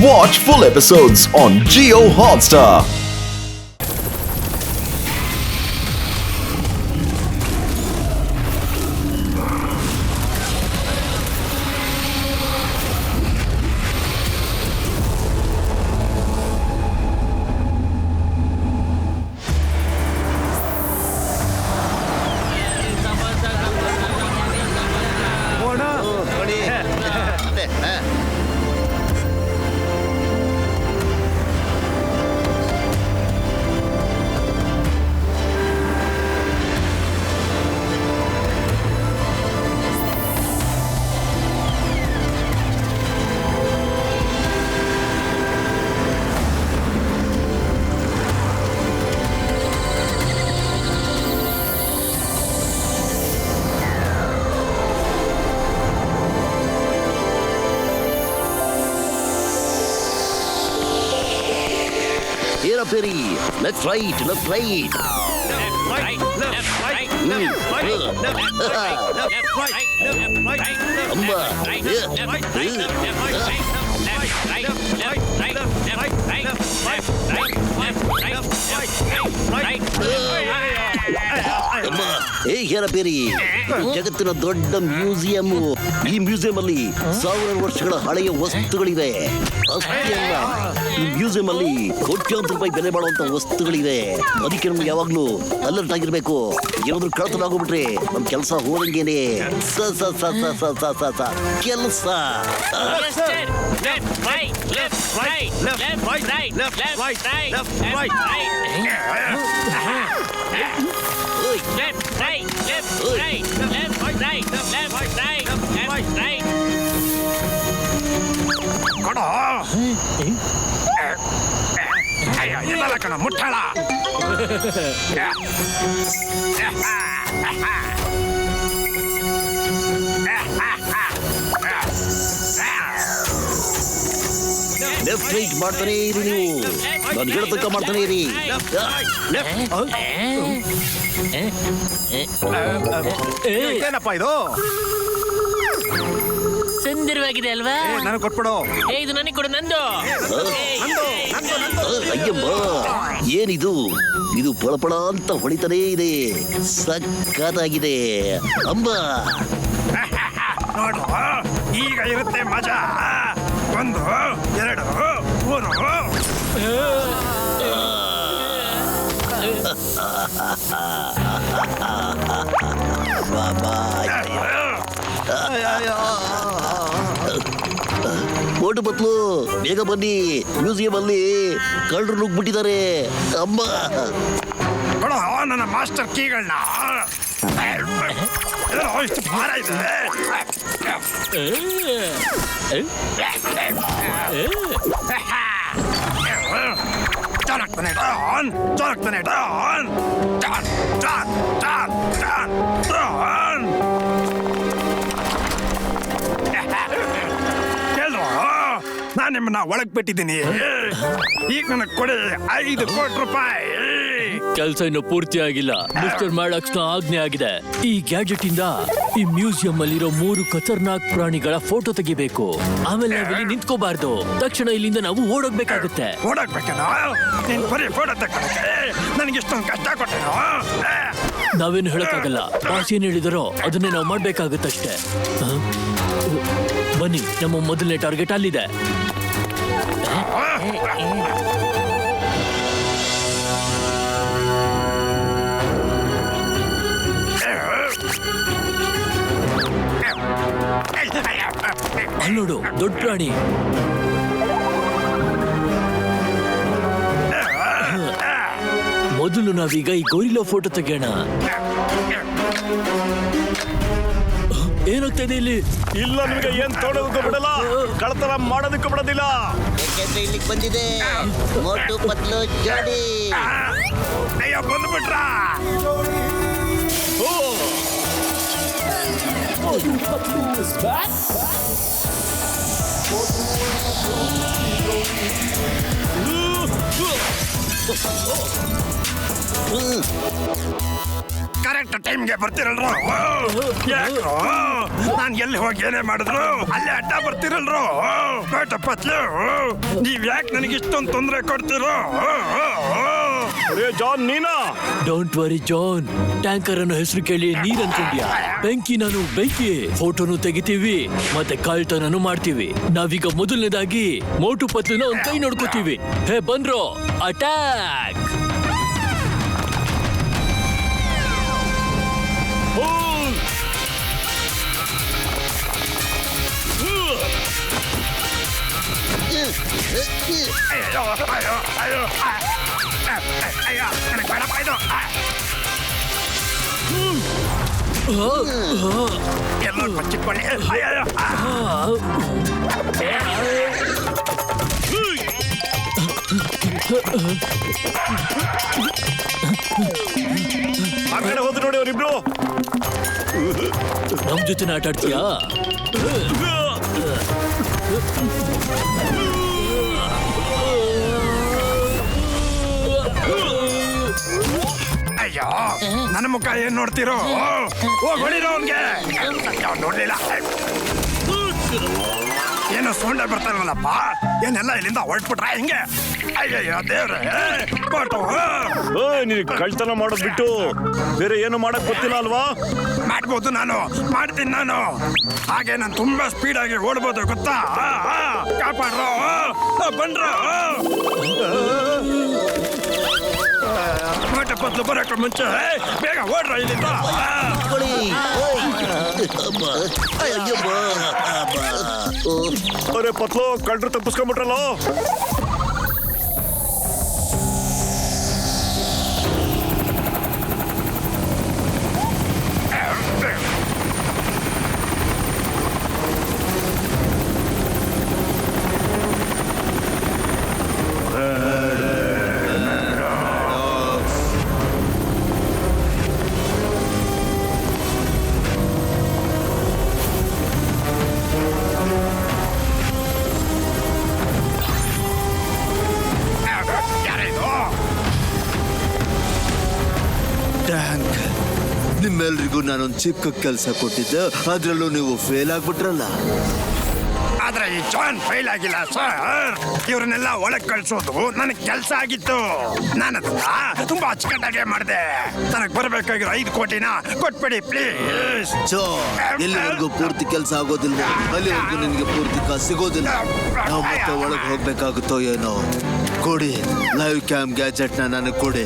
Watch full episodes on Jio Hotstar. Here up, Perry. Left, right, left, right. ಜಗತ್ತಿನ ದೊಡ್ಡ museum. ಈ museum ಅಲ್ಲಿ 1000 ವರ್ಷಗಳ ಹಳೆಯ ವಸ್ತುಗಳಿವೆ. ಅಷ್ಟೇ ಅಲ್ಲ, ಈ ಮ್ಯೂಸಿಯಂ ಅಲ್ಲಿ ಕೋಟ್ಯಾಂತರ ರೂಪಾಯಿ ಬೆಲೆ ಬಾಳುವಂತ ವಸ್ತುಗಳಿವೆ. ಅದಕ್ಕೆ ನಮ್ಗೆ ಯಾವಾಗ್ಲೂ ಅಲರ್ಟ್ ಆಗಿರ್ಬೇಕು. ಏನಾದ್ರು ಕಳ್ತನ ಆಗೋಗ್ಬಿಟ್ರೆ ನಮ್ ಕೆಲಸ ಹೋದಂಗೇನೆ. ಕೆಲಸ ಇಲ್ಲ ಕಣ ಮುಟ್ಟಾಳ. ಲೆಫ್ಟ್ ರೈಟ್ ಮಾಡ್ತಾನೆ ಇರಿ ನೀವು. ನಾನು ಹೇಳ್ತಕ್ಕ ಮಾಡ್ತಾನೆ ಇರಿ. ಏನಪ್ಪ ಇದು? ಸುಂದರವಾಗಿದೆ ಅಲ್ವಾ? ನನಗೆ ಕೊಟ್ಬಿಡು. ಇದು ನನಗೆ ಕೊಡು, ನಂದು. ಅಯ್ಯಮ್ಮ, ಏನಿದು? ಇದು ಪಳಪಳ ಅಂತ ಹೊಳಿತಾನೇ ಇದೆ. ಸಕ್ಕತ್ತಾಗಿದೆ ಅಂಬ. ನೋಡು, ಈಗ ಇರುತ್ತೆ ಮಜಾ. 1 2 ಮೋಟು ಬತ್ಲು, ಬೇಗ ಬನ್ನಿ. ಮ್ಯೂಸಿಯಂ ಅಲ್ಲಿ ಕಳ್ಳರು ನುಗ್ಬಿಟ್ಟಿದ್ದಾರೆ. ಅಮ್ಮ ಕೊಡು ನನ್ನ ಮಾಸ್ಟರ್ ಕೀಗಳನ್ನ. ಇಷ್ಟು ಭಾರ ಇದೆ. ಚಾಲಾಗ್ತಾನೆ ಡಾನ್, ಚಾಲಾಗ್ತಾನೆ don, don don don don don. ಕೇಳ್ರೋ, ನಾನು ನಿಮ್ಮನ್ನ ಒಳಗ್ ಬಿಟ್ಟಿದ್ದೀನಿ. ಈಗ ನನಗೆ ಕೊಡಿ 5 ಕೋಟಿ ರೂಪಾಯಿ. ಕೆಲಸ ಇನ್ನು ಪೂರ್ತಿ ಆಗಿಲ್ಲ. ಮಿಸ್ಟರ್ ಮ್ಯಾಡಾಕ್ಸ್ ನ ಆಜ್ಞೆ ಆಗಿದೆ. ಈ ಗ್ಯಾಜೆಟ್ ಇಂದ ಈ ಮ್ಯೂಸಿಯಂ ಅಲ್ಲಿರೋ 3 ಖತರ್ನಾಕ್ ಪ್ರಾಣಿಗಳ ಫೋಟೋ ತೆಗಿಬೇಕು. ಆಮೇಲೆ ನಾವಿಲ್ಲಿ ನಿಂತ್ಕೋಬಾರ್ದು. ತಕ್ಷಣ ಇಲ್ಲಿಂದ ನಾವು ಓಡೋಗ್ಬೇಕಾಗುತ್ತೆ. ಓಡಾಕ್ಬೇಕೇನೋ? ನೀನ್ ಬರೀ ಫೋಟೋ ತಗೊಳಕ್ಕೆ ನನಗೆ ಇಷ್ಟೊಂದು ಕಷ್ಟ ಕೊಟ್ಟೇನೋ? ನಾವೇನು ಹೇಳಕ್ಕಾಗಲ್ಲ. ಬಾಸ್ ಏನ್ ಹೇಳಿದಾರೋ ಅದನ್ನೇ ನಾವು ಮಾಡ್ಬೇಕಾಗುತ್ತಷ್ಟೇ. ಬನ್ನಿ, ನಮ್ಮ ಮೊದಲನೇ ಟಾರ್ಗೆಟ್ ಅಲ್ಲಿದೆ. ಅಲ್ಲೋಡು, ದೊಡ್ಡ ಪ್ರಾಣಿ. ಮೊದಲು ನಾವೀಗ ಈ ಗೋರಿಲ್ಲಾ ಫೋಟೋ ತೆಗೆಯೋಣ. ಏನಾಗ್ತಾ ಇದೆ ಇಲ್ಲಿ? ಇಲ್ಲ, ನಿಮಗೆ ಏನ್ ತೊಡೋದಕ್ಕೂ ಬಿಡಲ್ಲ, ಕಳ್ತನ ಮಾಡೋದಕ್ಕೂ ಬಿಡೋದಿಲ್ಲ. ಯಾಕೆಂದ್ರೆ ಇಲ್ಲಿಗೆ ಬಂದಿದೆ ಮೋಟು ಪತ್ಲು ಜೋಡಿ. ಅಯ್ಯೋ, ಬಂದ್ಬಿಟ್ರ. ಕರೆಕ್ಟ್ ಟೈಮ್ಗೆ ಬರ್ತಿರಲ್ರು ಯಾಕ್ರು ನಾನ್ ಎಲ್ಲಿ ಹೋಗಿ ಏನೇ ಮಾಡಿದ್ರು ಅಲ್ಲೇ ಅಡ್ಡ ಬರ್ತಿರಲ್ರು ಪತ್ಲು ನೀವ್ ಯಾಕೆ ನನಗೆ ಇಷ್ಟೊಂದು ತೊಂದರೆ ಕೊಡ್ತಿರೋ ಜಾನ್ ನೀನಾ? ಡೋಂಟ್ ವರಿ ಜಾನ್, ಟ್ಯಾಂಕರ್ ಅನ್ನೋ ಹೆಸರು ಕೇಳಿ ನೀರ್ ಅನ್ಕೊಂಡ್ಯಾ? ಬೆಂಕಿ ನಾನು ಬೆಂಕಿ ಫೋಟೋನು ತೆಗಿತೀವಿ ಮತ್ತೆ ಕಳ್ತನನು ಮಾಡ್ತೀವಿ. ನಾವೀಗ ಮೊದಲನೇದಾಗಿ ಮೋಟು ಪತ್ಲುನ ಒಂದ್ ಕೈ ನೋಡ್ಕೋತೀವಿ. ಹೇ ಬಂದ್ರು, ಅಟ್ಯಾಕ್! ಅಯ್ಯೋ ಅಯ್ಯೋ ಅಯ್ಯೋ ಅಯ್ಯೋ ನನಗೆ ಬೇಡಪ್ಪ ಇದು. ಎಲ್ಲ ಬಚ್ಚಿಟ್ಕೊಳ್ಳಿ. ಅಯ್ಯೋ ಆ ಕಡೆ ಹೋದ್ರು ನೋಡಿ ಅವರಿಬ್ರು. ನಮ್ ಜೊತೆ ಆಟ ಆಡ್ತೀಯಾ? ಅಯ್ಯೋ ನನ್ನ ಮುಖ ಏನ್ ನೋಡ್ತಿರೋ? ಹೋಗ್ ಹೊಡಿರೋ ಅವ್ನ್ಗೆ. ನೋಡ್ಲಿಲ್ಲ ಏನೋ ಸೌಂಡ್ ಬರ್ತಾರಲ್ಲಪ್ಪ, ಏನೆಲ್ಲ ಇಲ್ಲಿಂದ ಹೊರಟ್ಬಿಟ್ರ ಹಿಂಗೆ? ಅಯ್ಯಯ್ಯೋ ದೇವ್ರೆ, ನೀನು ಕಳ್ತನ ಮಾಡೋದ್ ಬಿಟ್ಟು ಬೇರೆ ಏನು ಮಾಡಕ್ ಗೊತ್ತಿಲ್ಲ ಅಲ್ವಾ? ಮಾಡ್ಬೋದು, ನಾನು ಮಾಡ್ತೀನಿ. ನಾನು ಹಾಗೆ ನಾನು ತುಂಬಾ ಸ್ಪೀಡ್ ಆಗಿ ಓಡ್ಬೋದು ಗೊತ್ತಾ? ಕಾಪಾಡ್ರೋ, ಬಂದ್ರೋ. ಮೋಟ ಪತ್ಲು ಬರೋಕೆ ಮುಂಚೆ ಬೇಗ ಓಡ್ರ ಇಲ್ಲಿಂದ. ಅರೆ ಪತ್ಲು, ಕಳ್ರು ತಪ್ಪಿಸ್ಕೊಂಡ್ಬಿಟ್ರಲ್ಲ. ನಿಮ್ಮೆಲ್ರಿಗೂ ನಾನೊಂದು ಚಿಕ್ಕ ಕೆಲಸ ಕೊಟ್ಟಿದ್ದೆ, ಅದ್ರಲ್ಲೂ ನೀವು ಫೇಲ್ ಆಗ್ಬಿಟ್ರಲ್ಲ. ಆದ್ರೆ ಈ ಜಾನ್ ಫೈಲ್ ಆಗಿಲ್ಲ ಸರ್. ಇವ್ರನ್ನೆಲ್ಲ ಒಳಗ್ ಕಳ್ಸೋದು ನನಗ್ ಕೆಲಸ ಆಗಿತ್ತು. ನಾನದನ್ನ ತುಂಬಾ ಅಚ್ಚುಕಟ್ಟಾಗೆ ಮಾಡಿದೆ. ನನಗ್ ಬರ್ಬೇಕಾಗಿರೋ 5 ಕೋಟಿನ ಕೊಟ್ಬಿಡಿ ಪ್ಲೀಸ್. ಎಲ್ಲಿವರೆಗೂ ಪೂರ್ತಿ ಕೆಲಸ ಆಗೋದಿಲ್ವೋ ಅಲ್ಲಿವರೆಗೂ ನಿನ್ಗೆ ಪೂರ್ತಿ ಕಾಸು ಸಿಗೋದಿಲ್ಲ. ನಾವು ಮತ್ತೆ ಒಳಗೆ ಹೋಗ್ಬೇಕಾಗುತ್ತೋ ಏನೋ. ಕೊಡಿ ಲೈವ್ ಕ್ಯಾಮ್ ಗ್ಯಾಜೆಟ್ನ ನನಗೆ ಕೊಡಿ.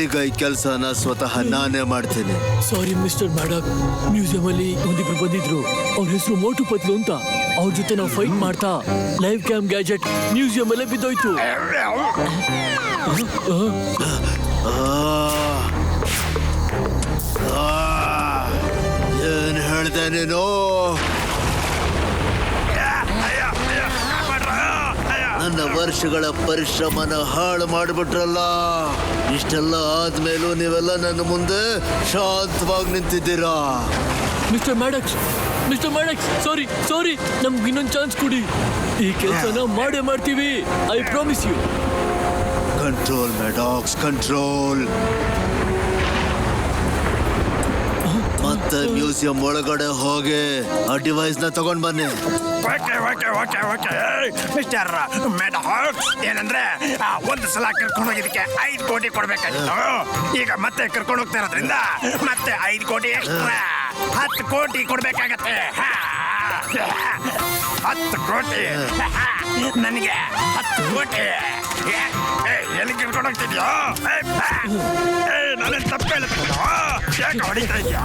ಈಗ ಈ ಕೆಲಸನ ಸ್ವತಃ ನಾನೇ ಮಾಡ್ತೀನಿ. ಸಾರಿ ಮಿಸ್ಟರ್ ಮ್ಯಾಡಕ್, ಮ್ಯೂಸಿಯಂ ಅಲ್ಲಿ ಒಂದಿಬ್ರು ಬಂದಿದ್ರು. ಅವ್ರ ಹೆಸರು ಮೋಟು ಪತ್ಲು ಅಂತ. ಅವ್ರ ಜೊತೆ ನಾವು ಫೈಟ್ ಮಾಡ್ತಾ ಲೈವ್ ಕ್ಯಾಮ್ ಗ್ಯಾಜೆಟ್ ಮ್ಯೂಸಿಯಂ ಅಲ್ಲೇ ಬಿದ್ದೋಯ್ತು. ಏನ್ ಹೇಳ್ದೆ ನೀನು? ನನ್ನ ವರ್ಷಗಳ ಪರಿಶ್ರಮನ ಹಾಳು ಮಾಡಿಬಿಟ್ರಲ್ಲ. ಇಷ್ಟೆಲ್ಲ ಆದ್ಮೇಲೂ ನೀವೆಲ್ಲ ನನ್ನ ಮುಂದೆ ಶಾಂತವಾಗಿ ನಿಂತಿದ್ದೀರಾ. ಮಿಸ್ಟರ್ ಮ್ಯಾಡಕ್ಸ್, ಸಾರಿ, ನಮ್ಗೆ ಇನ್ನೊಂದು ಚಾನ್ಸ್ ಕೊಡಿ. ಈ ಕೆಲಸನ ಮಾಡೇ ಮಾಡ್ತೀವಿ. I promise you. Control Maddox, control. ಮತ್ತೆ ಮ್ಯೂಸಿಯಂ ಒಳಗಡೆ ಹೋಗಿ ಆ ಡಿವೈಸ್ ನ ತಗೊಂಡ್ ಬನ್ನಿ. ಓಕೆ ಮಿಸ್ಟರ್ ಮ್ಯಾಡಾಕ್ಸ್, ಏನಂದ್ರೆ ಒಂದು ಸಲ ಕರ್ಕೊಂಡು ಹೋಗಿದ್ದಕ್ಕೆ 5 ಕೋಟಿ ಕೊಡ್ಬೇಕಾಗಿತ್ತು. ಈಗ ಮತ್ತೆ ಕರ್ಕೊಂಡು ಹೋಗ್ತಾ ಇರೋದ್ರಿಂದ ಮತ್ತೆ 5 ಕೋಟಿ ಎಕ್ಸ್ಟ್ರಾ 10 ಕೋಟಿ ಕೊಡ್ಬೇಕಾಗತ್ತೆ. 10 ಕೋಟಿ ನನಗೆ 10 ಕೋಟಿ. ಎಲ್ಲಿ ಕರ್ಕೊಂಡು ಹೋಗ್ತಿದ್ಯೋ? ನಾನೇನು ತಪ್ಪು ಹೇಳ್ತೀನಿ? ಯಾಕೆ ಹೊಡಿತಾ ಇದೆಯಾ?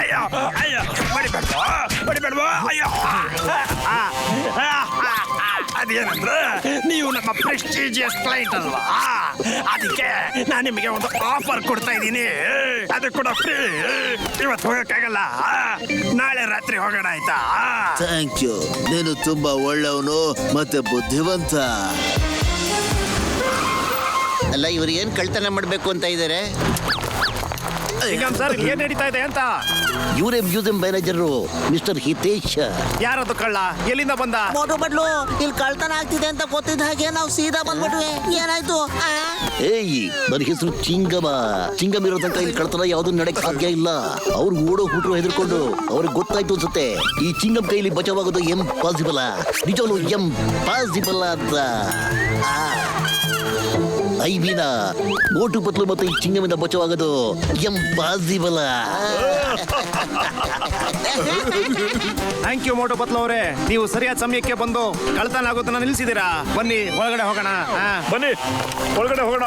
ಅಯ್ಯೋ ಬಡಿಬೇಡ್ವೋ. ಅಯ್ಯೋ ಅದೇನಂದ್ರೆ ನೀವು ನಮ್ಮ ಪ್ರೆಸ್ಟೀಜಿಯಸ್ ಕ್ಲೈಂಟ್ ಅಲ್ವಾ, ಅದಕ್ಕೆ ನಾನು ನಿಮಗೆ ಒಂದು ಆಫರ್ ಕೊಡ್ತಾ ಇದ್ದೀನಿ. ಅದು ಕೂಡ ಫ್ರೀ. ಇವತ್ತು ಹೋಗಕ್ಕಾಗಲ್ಲ, ನಾಳೆ ರಾತ್ರಿ ಹೋಗೋಣ ಆಯ್ತಾ? Thank you. ನೀನು ತುಂಬಾ ಒಳ್ಳೆಯವನು ಮತ್ತೆ ಬುದ್ಧಿವಂತ. ಅಲ್ಲ, ಇವ್ರು ಏನ್ ಕಳ್ತನ ಮಾಡ್ಬೇಕು ಅಂತ ಇದಾರೆ? ಸಿಂಗಂ ಸರ್ ಏನ್ ನಡೀತಾ ಇದೆ ಅಂತ? ಇವರೇ ಮ್ಯೂಸಿಯಂ ಮ್ಯಾನೇಜರು ಮಿಸ್ಟರ್ ಹಿತೇಶ್. ಯಾರದು ಕಳ್ಳ? ಎಲ್ಲಿಂದ ಬಂದ? ಮೋಟು ಬಡ್ಲು ಇಲ್ಲಿ ಕಳ್ತನ ಆಗ್ತಿದೆ ಅಂತ ಗೊತ್ತಿದ್ದ ಹಾಗೆ ನಾವು ಸೀದಾ ಬಂದ್ಬಿಟ್ವಿ. ಏನಾಯ್ತು? ಏಯ್, ನನ್ನ ಹೆಸರು ಚಿಂಗಮ. ಚಿಂಗಮ್ ಇರೋ ತನಕ ಇಲ್ಲಿ ಕಳ್ತನ ಯಾವ್ದು ನಡೆಕ್ ಸಾಧ್ಯ ಇಲ್ಲ. ಅವ್ರು ಓಡೋ ಹುಟ್ರು ಹೆದರ್ಕೊಂಡು ಅವ್ರಿಗೆ ಗೊತ್ತಾಯ್ತು ಅನ್ಸುತ್ತೆ ಈ ಚಿಂಗಮ್ ಕೈಲಿ ಬಚಾವಾಗೋದು ಎಂಪಾಸಿಬಲ್. ನಿಜವೂ ಎಂಪಾಸಿಬಲ್ ಅಂತ. ಐ ಮೀನ ಮೋಟು ಪತ್ಲು ಮತ್ತೆ ಈ ಚಿಂಗಮಿಂದ ಬಚಾವಾಗೋದು ಎಂಪಾಸಿಬಲ್. ಥ್ಯಾಂಕ್ ಯು ಮೋಟು ಪತ್ಲು ಅವರೇ, ನೀವು ಸರಿಯಾದ ಸಮಯಕ್ಕೆ ಬಂದು ಕಳ್ತನ ಆಗೋದನ್ನ ನಿಲ್ಸಿದ್ದೀರಾ. ಬನ್ನಿ ಒಳಗಡೆ ಹೋಗೋಣ. ಬನ್ನಿ ಒಳಗಡೆ ಹೋಗೋಣ.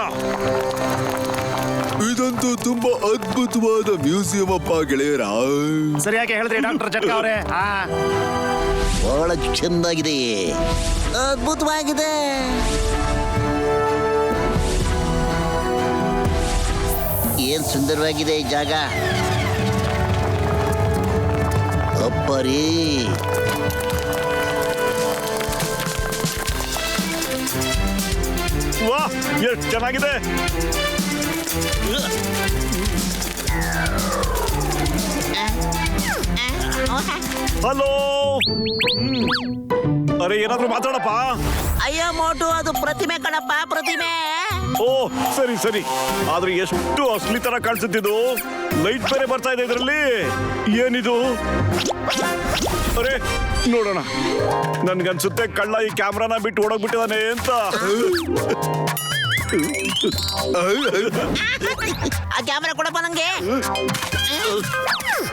ಇದಂತೂ ತುಂಬಾ ಅದ್ಭುತವಾದ ಮ್ಯೂಸಿಯಂ ಅಪ್ಪ ಗೆಳೆಯರ. ಸರಿಯಾಗಿ ಹೇಳಿದ್ರಿ ಡಾಕ್ಟರ್ ಜಟ್ಕಾ ಅವರೇ. ಬಹಳ ಚೆನ್ನಾಗಿದೆ. ಅದ್ಭುತವಾಗಿದೆ. ಏನ್ ಸುಂದರವಾಗಿದೆ ಈ ಜಾಗ. ಅಪ್ಪರೇ, ವಾ ಎಷ್ಟು ಚೆನ್ನಾಗಿದೆ. ಹಲೋ. ಅರೆ ಏನಾದ್ರೂ ಮಾತಾಡಪ್ಪ. ಅಯ್ಯೋ ಮೋಟು, ಅದು ಪ್ರತಿಮೆ ಕಣಪ್ಪ, ಪ್ರತಿಮೆ. ಓ ಸರಿ ಸರಿ, ಆದ್ರೆ ಎಷ್ಟು ಅಸಲಿ ತರ ಕಾಣಿಸುತ್ತಿದ್ದು. ಲೈಟ್ ಬೇರೆ ಬರ್ತಾ ಇದೆ ಇದರಲ್ಲಿ. ಏನಿದು? ಅರೆ ನೋಡೋಣ. ನನ್ಗನ್ಸುತ್ತೆ ಕಳ್ಳ ಈ ಕ್ಯಾಮ್ರಾನ ಬಿಟ್ಟು ಓಡೋಗ್ಬಿಟ್ಟಿದಾನೆ ಅಂತ. ಆ ಕ್ಯಾಮೆರಾ ಕೊಡಪ್ಪ ನಂಗೆ.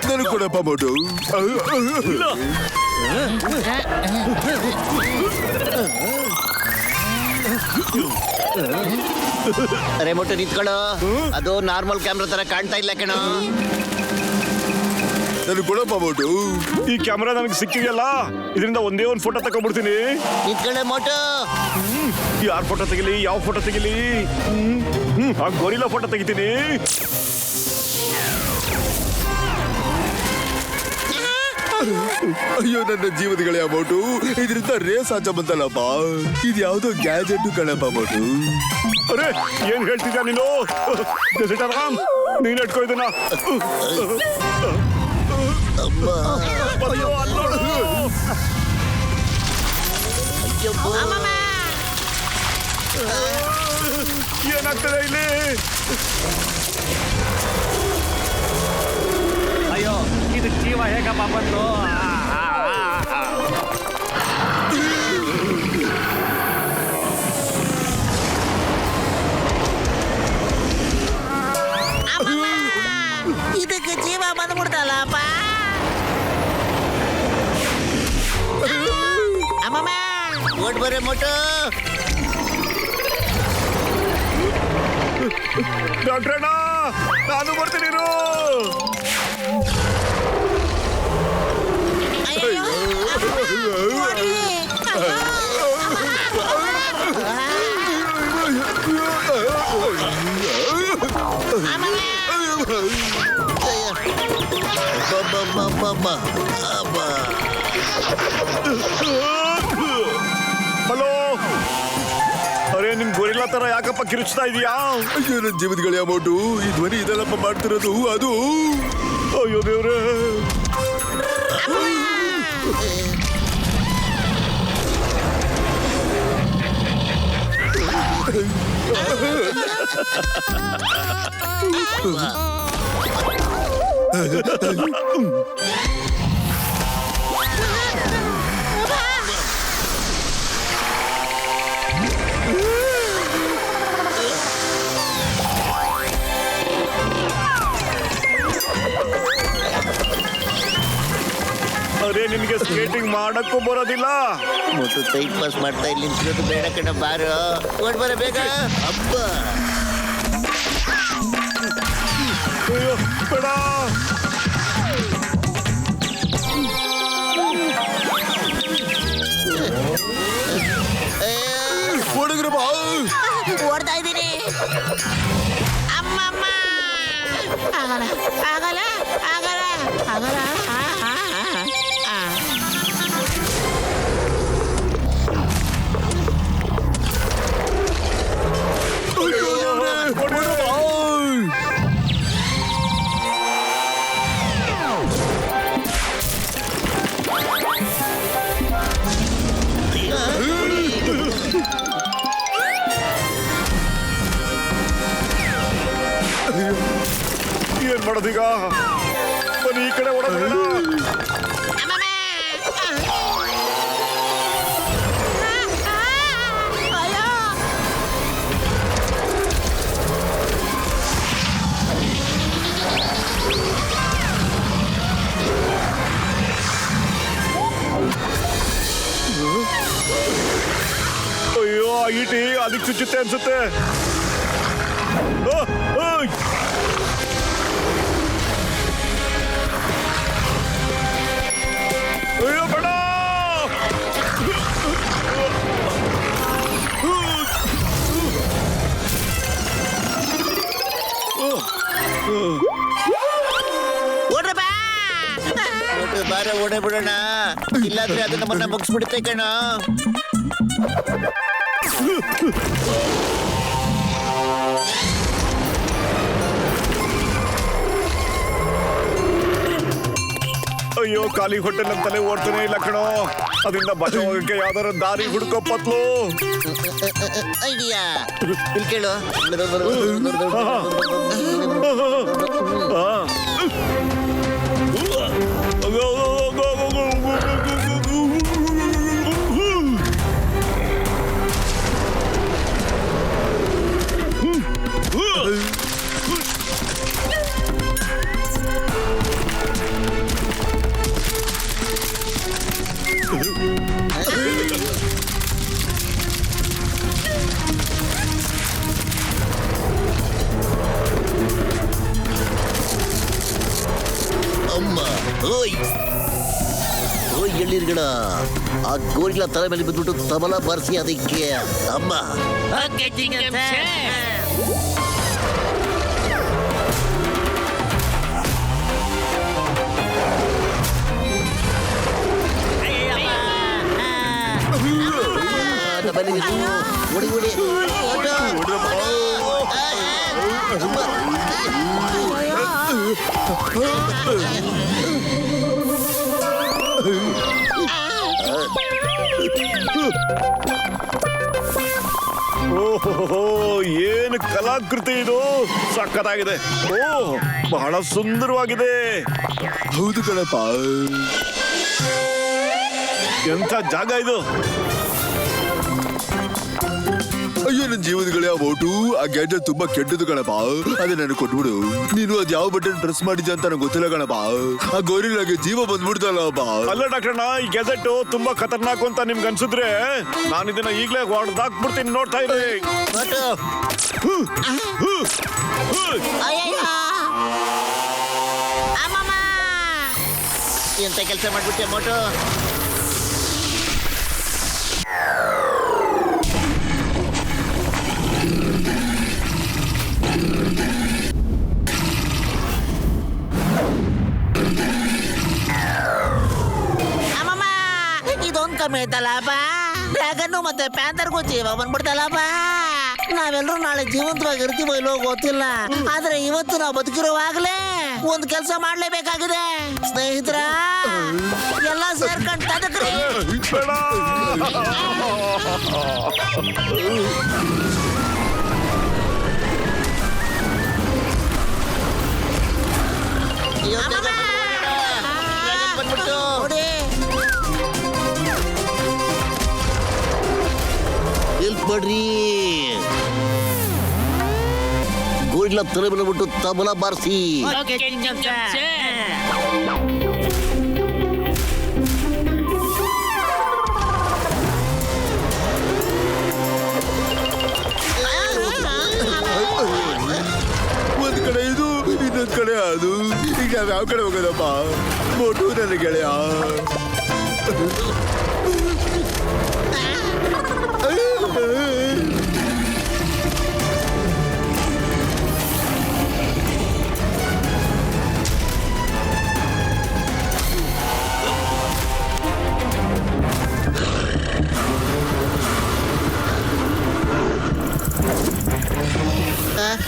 ನನಗೆ ಕೊಡಪ್ಪ ಮೋಟು. ಅರೆ ಮೊಟ್ಟೆ ನಿಂತ್ಕೊಳ್ಳೋ. ಅದು ನಾರ್ಮಲ್ ಕ್ಯಾಮ್ರಾ ತರ ಕಾಣ್ತಾ ಇಲ್ಲ ಕಣೋ. ನನಗೆ ಕೊಡಪ್ಪ ಮೋಟು. ಈ ಕ್ಯಾಮ್ರಾ ನನಗೆ ಸಿಕ್ಕಿದೆಯಲ್ಲ, ಇದರಿಂದ ಒಂದೇ ಒಂದು ಫೋಟೋ ತಗೊಂಡ್ಬಿಡ್ತೀನಿ. ನಿಂತ್ಕೊಳ್ಳೆ ಮೋಟು. ಯಾರ್ ಫೋಟೋ ತೆಗಿಲಿ, ಯಾವ ಫೋಟೋ ತೆಗಿಲಿ? ಆ ಗೊರಿಲ್ಲಾ ಫೋಟೋ ತೆಗಿತೀನಿ. ಅಯ್ಯೋ ನನ್ನ ಜೀವನಗಳೇ ಮೋಟು, ಇದರಿಂದ ರೇಸ್ ಆಚ ಬಂತಲ್ಲಪ್ಪ. ಇದು ಯಾವ್ದೋ ಗ್ಯಾಜೆಟ್ ಕಣಪ್ಪ ಮೋಟು. ಅರೆ ಏನ್ ಹೇಳ್ತಿದ್ಯಾ ನೀನು? ಸೀತಾರಾಮ್, ನೀನ್ ಇಟ್ಕೋ ಇದನ್ನ. ಅಯ್ಯೋ, ಅಲ್ಲ್ ನೋಡು. ಏನಾಗ್ತದೆ ಇಲ್ಲಿ? ಅಯ್ಯೋ, ಇದು ಜೀವ ಹೇಗಪ್ಪ ಬಂತು? ಇದಕ್ಕೆ ಜೀವ ಬಂದ್ಬಿಡ್ತಲ್ಲಪ್ಪ. ಅಮ್ಮಮ್ಮ, ಓಡ್ ಬರ್ರೆ ಮೋಟು. ಡಾಕ್ಟ್ರಣ್ಣ, ನಾನು ಬರ್ತೀನಿ. ಅಯ್ಯೋ, ಓಡಿ. ಹಲೋ. ಅರೆ ನಿಮ್ ಗೊರಿಲ್ಲಾ ತರ ಯಾಕಪ್ಪ ಕಿರುಚ್ತಾ ಇದೀಯಾ? ಅಯ್ಯೋ ನನ್ನ ಜೀವನಗಳೇ ಮೋಟು, ಈ ಧ್ವನಿ ಇದೆಲ್ಲಪ್ಪ ಮಾಡ್ತಿರೋದು. ಅದು ಅಯ್ಯೋ ದೇವ್ರೆ. ಅರೆ ನಿನ್ಗೆ ಸ್ಕೇಟಿಂಗ್ ಮಾಡಕ್ಕೂ ಬರೋದಿಲ್ಲ. ಮೋಟು ಟೈಮ್ ಪಾಸ್ ಮಾಡ್ತಾ ಇಲ್ಲಿ ನಿಂತ್ಕೊಳ್ಳೋದು ಬೇಡ ಕಣ. ಬಾರು ಓಡ್ ಬರ ಬೇಗ. ಅಬ್ಬ, ಅಯ್ಯೋ ಬೇಡ. ಓಡ್ತಾ ಇದ್ದೀನಿ. ಅಮ್ಮಮ್ಮ, ಆಗಲ್ಲ ಆಗಲ್ಲ ಆಗಲ್ಲ ಆಗಲ್ಲ. ಮಾಡೋದೀಗ? ಬನ್ನಿ ಈ ಕಡೆ ಓಡೋಣ. ಅಯ್ಯೋ ಆ ಈಟಿ ಅದಕ್ಕೆ ಚುಚ್ಚುತ್ತೆ ಅನ್ಸುತ್ತೆ. ಅಯ್ಯೋ ಬೇಡ. ಬಾರ ಓಡೇ ಬಿಡೋಣ, ಇಲ್ಲಾಂದ್ರೆ ಅದು ನಮ್ಮನ್ನ ಮುಗಿಸ್ಬಿಡುತ್ತೆ ಕಣ. ಅಯ್ಯೋ ಖಾಲಿ ಹೊಟ್ಟೆ ನನ್ನ ತಲೆ ಓಡ್ತಾನೆ ಇಲ್ಲ ಕಣೋ. ಅದರಿಂದ ಬಚಾವ್ ಹೋಗಕ್ಕೆ ಯಾವ್ದಾರ ದಾರಿ ಹುಡ್ಕೋ ಪತ್ಲು. ಐಡಿಯಾ ಇಲ್ಲಿ ಕೇಳು. ಅಮ್ಮ ಓಯ್ ಓಯ್ ಎಳ್ಳಿರ್ಗಡ ಆ ಗೋರಿಗಳ ತಲೆ ಮೇಲೆ ಬಿದ್ಬಿಟ್ಟು ತಬಲ ಬಾರಿಸಿ ಅದಕ್ಕೆ ಅಮ್ಮ. ಓಡಿ ಓಡಿ ಓಹೋ ಏನು ಕಲಾಕೃತಿ ಇದು, ಸಖತ್ತಾಗಿದೆ. ಓ ಬಹಳ ಸುಂದರವಾಗಿದೆ. ಹೌದು ಕಣಪ್ಪ. ಎಂಥ ಜಾಗ ಇದು. ಅಯ್ಯೋ ನನ್ನ ಜೀವನಗಳೇ ಆ ಓಟು ಆ ಗ್ಯಾಜೆಟ್ ತುಂಬಾ ಕೆಟ್ಟದು ಕಣಪ್ಪ. ಅದೇ ನನಗೆ ಕೊಟ್ಬಿಡು. ನೀನು ಅದ್ ಯಾವ ಬಟನ್ ಪ್ರೆಸ್ ಮಾಡಿದ್ಯಾ ಅಂತ ನನಗೆ ಗೊತ್ತಿಲ್ಲ ಕಣಪ್ಪ. ಆ ಗೋರಿಲಾಗೆ ಜೀವ ಬಂದ್ಬಿಡ್ತಲ್ಲಪ್ಪ. ಅಲ್ಲ ಡಾಕ್ಟರ್ನ, ಈ ಗೆಜೆಟ್ ತುಂಬಾ ಖತರ್ನಾಕು ಅಂತ ನಿಮ್ಗೆ ಅನ್ಸಿದ್ರೆ ನಾನು ಇದನ್ನ ಈಗಲೇ ಹೊಡೆದಾಕ್ಬಿಡ್ತೀನಿ, ನೋಡ್ತಾ ಇರಿ. ಎಂತ ಕೆಲಸ ಮಾಡ್ಬಿಟ್ಟೆ ಮೋಟು. ಇದೊಂದು ಕಮ್ಮಿ ಐತಲ್ಲಪ್ಪ. ಡ್ರ್ಯಾಗನ್ನು ಮತ್ತೆ ಪ್ಯಾಂಥರ್ಗೂ ಜೀವ ಬಂದ್ಬಿಡ್ತಲ್ಲಪ್ಪ. ನಾವೆಲ್ಲರೂ ನಾಳೆ ಜೀವಂತವಾಗಿ ಇರ್ತೀವೋ ಇಲ್ಲೋ ಗೊತ್ತಿಲ್ಲ, ಆದ್ರೆ ಇವತ್ತು ನಾವು ಬದುಕಿರುವಾಗಲೇ ಒಂದು ಕೆಲಸ ಮಾಡ್ಲೇಬೇಕಾಗಿದೆ ಸ್ನೇಹಿತರ. ಎಲ್ಲ ಸೇರ್ಕೊಂಡು ತದಕ್ರಿ. ಹೆಲ್ಪ್ ಮಾಡ್ರಿ. ಗೋರಿಗಳ ತಲೆ ಮೇಲೆ ಬಿಟ್ಟು ತಬಲ ಬಾರಿಸಿ. ಒಂದ್ ಕಡೆ ಇದು, ಇನ್ನೊಂದ್ ಕಡೆ ಅದು. ಈಗ ನಾವ್ ಯಾವ ಕಡೆ ಹೋಗೋದಪ್ಪ? ಮೋಟು ನನ್ನ ಗೆಳೆಯ.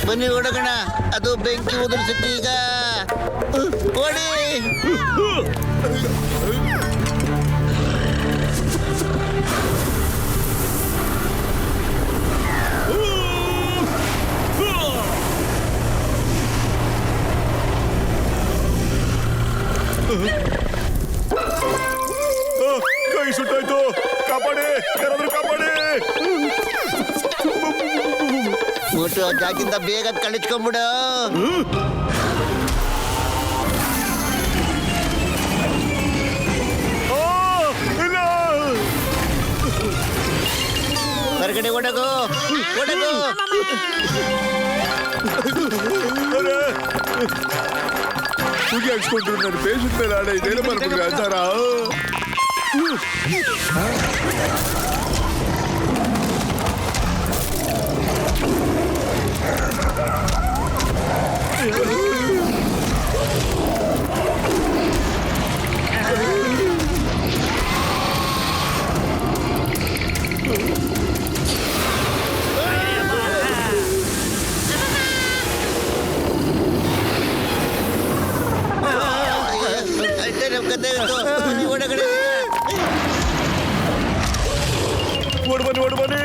ಬನ್ನಿ ಓಡೋಣ, ಅದು ಬೆಂಕಿ ಉದುರಿಸುತ್ತೆ ಈಗ. ಓಡಿ. ಕಾಪಾಡಿ, ಯಾರಾದ್ರೂ ಕಾಪಾಡಿ. ಮೋಟು ಆ ಜಾಗದಿಂದ ಬೇಗ ಕಳಿಸ್ಕೊಂಬಿಡು. ಇಲ್ಲ, ಹೊರಗಡೆ ಓಡಗು. ಹುಗಿ ಹಾಕ್ಸ್ಕೊಂಡ್ರು ನನ್ನ ಪೇಷಂಟ್ ಮೇಲೆ ಆಡ ಇದೇನು ಬರ್ಬೇಕು ಆಚಾರ. ಅಷ್ಟೇ ನಮ್ ಕತೆ ಇತ್ತು. ಬನ್ನಿ ಒಳಗಡೆ. ಓಡ್ ಬನ್ನಿ.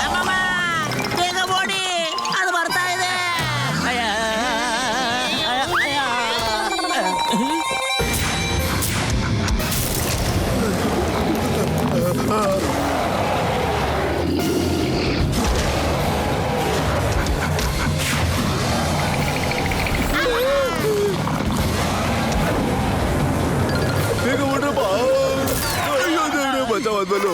ಅಮ್ಮಮ್ಮ, ಬೇಗ ಓಡಿ, ಅದು ಬರ್ತಾ ಇದೆ. ಬೇಗ ಓಡ್ರಪ್ಪ. ಅಯ್ಯೋ ದೇವ್ರೆ, ಬಚಾವಾದ್ವಲ್ಲ.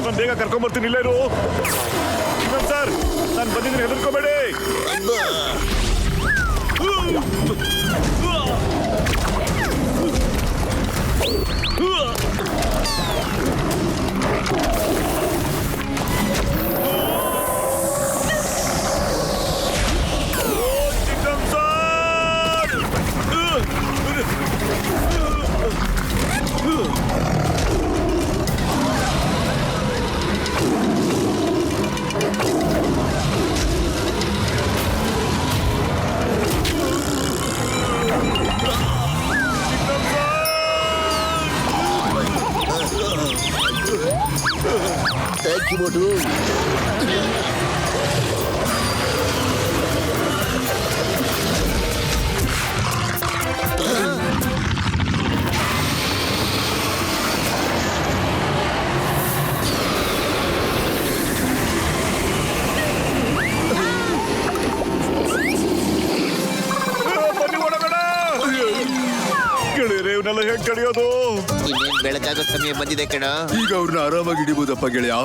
ನಾನು ಬೇಗ ಕರ್ಕೊಂಡ್ಬರ್ತೀನಿ. ಇಲ್ಲ ಇರು ಸರ್, ನಾನು ಬಂದಿದ್ದೀನಿ, ಹೆದರ್ಕೋಬೇಡಿ. Thank you ಮೋಟು. ಬನ್ನಿ ಒಳಗಡೆ. ಗೆಳೆಯರೇ, ಇವನ್ನೆಲ್ಲ ಹೇಗೆ ಕಡಿಯೋದು? ಇನ್ನೇನ್ ಬೆಳಕಾಗೋ ಸಮಯ ಬಂದಿದೆ ಕಣ. ಈಗ ಅವ್ರನ್ನ ಆರಾಮಾಗಿ ಹಿಡಿಬೋದಪ್ಪ ಗೆಳೆಯ.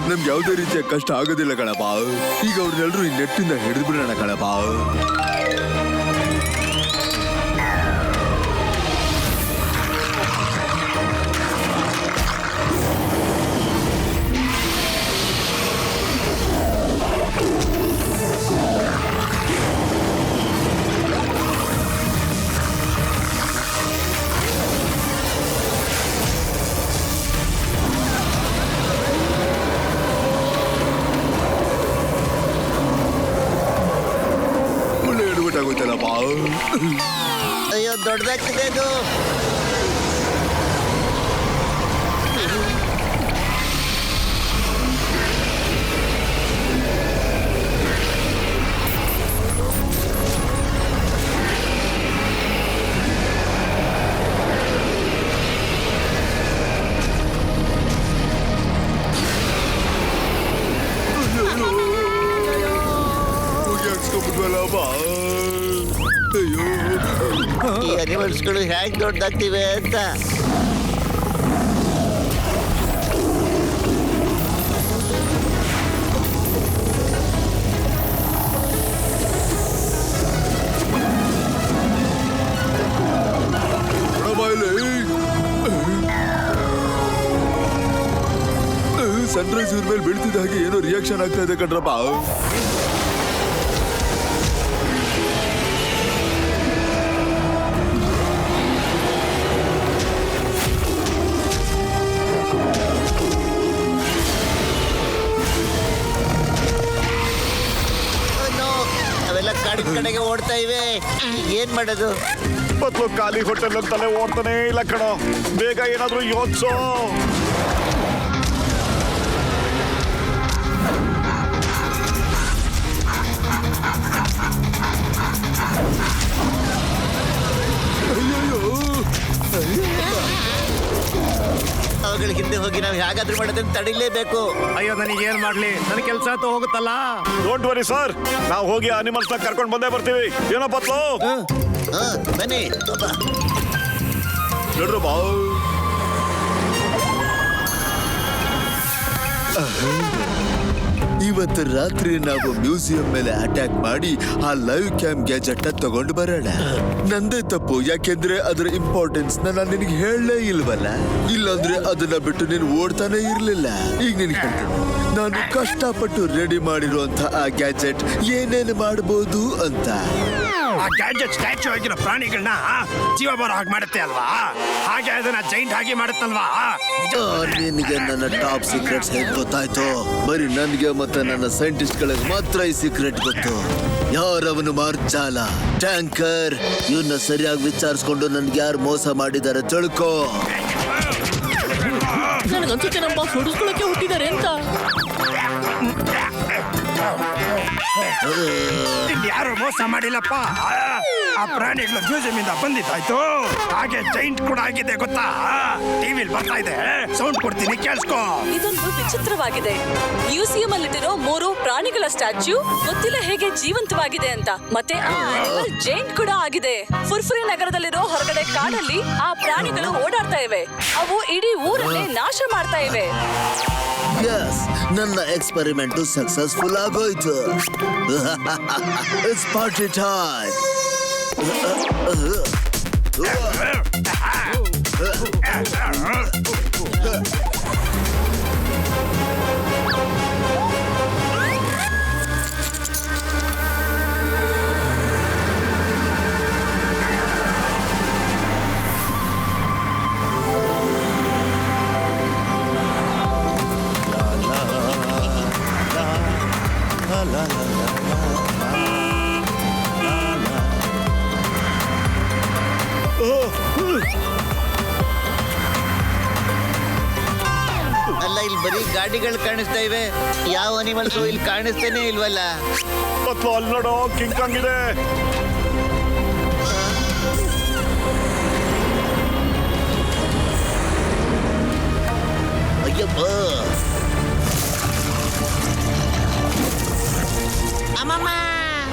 ನಮ್ಗೆ ಯಾವುದೇ ರೀತಿಯ ಕಷ್ಟ ಆಗೋದಿಲ್ಲ ಕಣಪ್ಪ. ಈಗ ಅವ್ರನ್ನೆಲ್ಲರೂ ಈ ನೆಟ್ಟಿಂದ ಹಿಡಿದು ಬಿಡೋಣ ಕಣಪ್ಪ. ಆಗೋಯ್ತಲ್ಲಪ್ಪ. ಅಯ್ಯೋ, ದೊಡ್ಡದಾಗ್ತಿದೆ ಇದು. ಅಯ್ಯೋ, ಈ ಅನಿಮಲ್ಸ್ಗಳು ಹೇಗೆ ದೊಡ್ಡದಾಗ್ತಿವೆ ಅಂತ. ಸನ್ರೈಸ್ ಇವ್ರ ಮೇಲೆ ಬೀಳ್ತಿದ್ದ ಹಾಗೆ ಏನೋ ರಿಯಾಕ್ಷನ್ ಆಗ್ತಾ ಇದೆ ಕಣ್ರಪ್ಪ. ಅವೆಲ್ಲ ಕಾಡಿನ ಕಡೆಗೆ ಓಡ್ತಾ ಇವೆ. ಏನ್ ಮಾಡೋದು? ಮೊದಲು ಖಾಲಿ ಹೋಟೆಲ್ ಅಂತಾನೆ ಓಡ್ತಾನೆ ಇಲ್ಲ ಕಣೋ. ಬೇಗ ಏನಾದ್ರೂ ಯೋಚಿಸೋ. ಅವುಗಳ ಹಿಂದೆ ಹೋಗಿ ನಾವು ಹೇಗಾದ್ರೂ ಮಾಡೋದನ್ನ ತಡಿಲೇಬೇಕು. ಅಯ್ಯೋ ನನಗೆ ಏನ್ ಮಾಡ್ಲಿ, ನನ್ನ ಕೆಲಸ ಅಂತೂ ಹೋಗುತ್ತಲ್ಲ. ಡೋಂಟ್ ವರಿ ಸರ್, ನಾವು ಹೋಗಿ ಅನಿಮಲ್ಸ್ ನ ಕರ್ಕೊಂಡು ಬಂದೇ ಬರ್ತೀವಿ. ಏನೋ ಬತ್ಲು ಬನ್ನಿ. ನೋಡ್ರಪ್ಪ, ಇವತ್ತು ರಾತ್ರಿ ನಾವು ಮ್ಯೂಸಿಯಂ ಮೇಲೆ ಅಟ್ಯಾಕ್ ಮಾಡಿ ಆ ಲೈವ್ ಕ್ಯಾಮ್ ಗ್ಯಾಜೆಟ್ ನ ತಗೊಂಡು ಬರೋಣ. ನಂದೇ ತಪ್ಪು, ಯಾಕೆಂದ್ರೆ ಅದರ ಇಂಪಾರ್ಟೆನ್ಸ್ ನಾನು ನಿನಗೆ ಹೇಳಲೇ ಇಲ್ವಲ್ಲ. ಇಲ್ಲಾಂದ್ರೆ ಅದನ್ನ ಬಿಟ್ಟು ನೀನು ಓಡ್ತಾನೆ ಇರ್ಲಿಲ್ಲ. ಈಗ ನಿನಗೆ ಹೇಳ್ತೀನಿ, ನಾನು ಕಷ್ಟಪಟ್ಟು ರೆಡಿ ಮಾಡಿರುವಂತ ಆ ಗ್ಯಾಜೆಟ್ ಏನೇನು ಮಾಡಬಹುದು ಅಂತ. ಆ ಗ್ಯಾಜೆಟ್ ಸ್ಟ್ಯಾಚು ಆಗಿರೋ ಪ್ರಾಣಿಗಳನ್ನ ಜೀವ ಬರೋ ಹಾಗೆ ಮಾಡುತ್ತೆ ಅಲ್ವಾ? ಹಾಗೆ ಅದನ್ನ ಜೈಂಟ್ ಹಾಗೆ ಮಾಡುತ್ತಲ್ವಾ? ನಿನಗೆ ನನ್ನ ಟಾಪ್ ಸೀಕ್ರೆಟ್ಸ್ ಹೇಗೆ ಗೊತ್ತಾಯ್ತು? ಬರೀ ನನ್ಗೆ ಮತ್ತೆ ನನ್ನ ಸೈಂಟಿಸ್ಟ್ ಗಳಿಗೆ ಮಾತ್ರ ಈ ಸೀಕ್ರೆಟ್ ಗೊತ್ತು. ಯಾರವನು ಮಾರ್ಜಾಲ ಟ್ಯಾಂಕರ್, ಇವನ್ನ ಸರಿಯಾಗಿ ವಿಚಾರಿಸ್ಕೊಂಡು ನನ್ಗೆ ಯಾರು ಮೋಸ ಮಾಡಿದ್ದಾರೆ ತಿಳ್ಕೋ. ನನಗನ್ಸುತ್ತೆ ನಮ್ಮ ಬಾಸ್ ಹೊಡಿಸ್ಕೊಳಕ್ಕೆ ಹುಟ್ಟಿದ್ದಾರೆ ಅಂತ. ಯಾರು ಮೋಸ ಮಾಡಿಲ್ಲಪ್ಪ. ಆ ಪ್ರಾಣಿಗಳು ಮ್ಯೂಸಿಯಂ ಇಂದ ಬಂದಿದ್ದಾಯ್ತು. ಹಾಗೆ ಜೈಂಟ್ ಕೂಡ ಆಗಿದೆ ಗೊತ್ತಾ? ಟಿವಿಲ್ ಬರ್ತಾ ಇದೆ, ಸೌಂಡ್ ಕೊಡ್ತೀನಿ ಕೇಳಿಸ್ಕೋ. ಇದೊಂದು ವಿಚಿತ್ರವಾಗಿದೆ. ಮ್ಯೂಸಿಯಂ ಅಲ್ಲಿಟ್ಟಿರೋ 3 ಪ್ರಾಣಿಗಳ ಸ್ಟ್ಯಾಚ್ಯೂ ಗೊತ್ತಿಲ್ಲ ಹೇಗೆ ಜೀವಂತವಾಗಿದೆ ಅಂತ. ಮತ್ತೆ ಆ ಅನಿಮಲ್ ಜೈಂಟ್ ಕೂಡ ಆಗಿದೆ. ಫುರ್ಫುರಿ ನಗರದಲ್ಲಿರೋ ಹೊರಗಡೆ ಕಾಡಲ್ಲಿ ಆ ಪ್ರಾಣಿಗಳು ಓಡಾಡ್ತಾ ಇವೆ. ಅವು ಇಡೀ ಊರನ್ನೇ ನಾಶ ಮಾಡ್ತಾ ಇವೆ. ಯಸ್, ನನ್ನ ಎಕ್ಸ್ಪೆರಿಮೆಂಟ್ ಸಕ್ಸಸ್ಫುಲ್ ಆಗೋಯ್ತು. It's party time. ಅಲ್ಲ, ಇಲ್ಲಿ ಬರೀ ಗಾಡಿಗಳು ಕಾಣಿಸ್ತಾ ಇವೆ. ಯಾವ ಅನಿಮಲ್ಸು ಇಲ್ಲಿ ಕಾಣಿಸ್ತೇನೆ ಇಲ್ವಲ್ಲ. ಅಥವಾ ಅಲ್ಲಿ ನೋಡೋ ಕಿಂಗ್ ಕಾಂಗ್ ಇದೆ. ಅಯ್ಯಪ್ಪ, ಅಮ್ಮಮ್ಮ,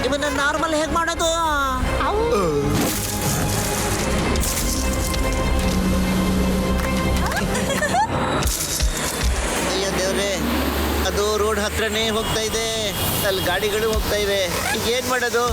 ಇವನ್ನ ನಾರ್ಮಲ್ ಹೇಗ್ ಮಾಡೋದು? ಅಯ್ಯೋ ದೇವ್ರೆ, ಅದು ರೋಡ್ ಹತ್ರನೇ ಹೋಗ್ತಾ ಇದೆ. ಅಲ್ಲಿ ಗಾಡಿಗಳು ಹೋಗ್ತಾ ಇವೆ. ಈಗ ಏನ್ ಮಾಡೋದು?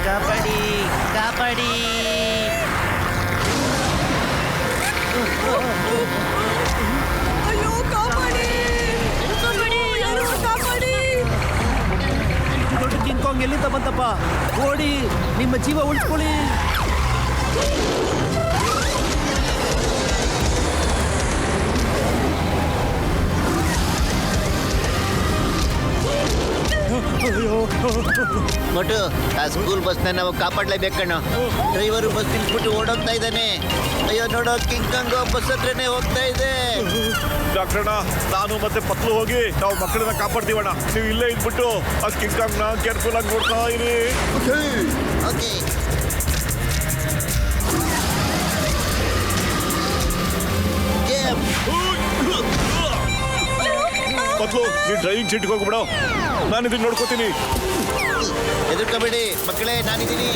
ಕಾಪಾಡಿ, ಕಾಪಾಡಿ. ಅಯ್ಯೋ, ಕಾಪಾಡಿ! ಕಾಪಾಡಿ! ಯಾರೋ ಕಾಪಾಡಿ! ದೊಡ್ಡ ಕಿಂಗ್ ಕಾಂಗ್ ಎಲ್ಲಿಂದ ಬಂತಪ್ಪ? ಓಡಿ, ನಿಮ್ಮ ಜೀವ ಉಳಿಸ್ಕೊಳ್ಳಿ. ಮೊಟ್ಟು, ಆ ಸ್ಕೂಲ್ ಬಸ್ನ ನಾವು ಕಾಪಾಡ್ಲೇಬೇಕು ಕಣ್ಣು. ಡ್ರೈವರು ಬಸ್ ನಿಲ್ಸ್ಬಿಟ್ಟು ಓಡೋಗ್ತಾ ಇದ್ದಾನೆ. ಅಯ್ಯೋ ನೋಡೋ, ಕಿಂಗ್ ಕಾಂಗ್ ಬಸ್ ಹತ್ರನೇ ಹೋಗ್ತಾ ಇದೆ. ಡಾಕ್ಟರ್ನ ನಾನು ಮತ್ತೆ ಪತ್ಲು ಹೋಗಿ ನಾವು ಮಕ್ಕಳನ್ನ ಕಾಪಾಡ್ತೀವಣ್ಣ. ನೀವು ಇಲ್ಲೇ ಇದ್ಬಿಟ್ಟು ಆ ಕಿಂಗ್ ಕಾಂಗ್ ನ ಕೇರ್ಫುಲ್ ಆಗಿ ನೋಡ್ತಾ ಇರಿ. ಓಕೆ. ಮೊದಲು ನೀನ್ ಡ್ರೈವಿಂಗ್ ಸೀಟ್ಗೆ ಹೋಗ್ಬಿಡೋ, ನಾನು ಇದನ್ನ ನೋಡ್ಕೋತೀನಿ. ಹೆದರ್ಕೋಬೇಡಿ ಮಕ್ಕಳೇ, ನಾನಿದ್ದೀನಿ.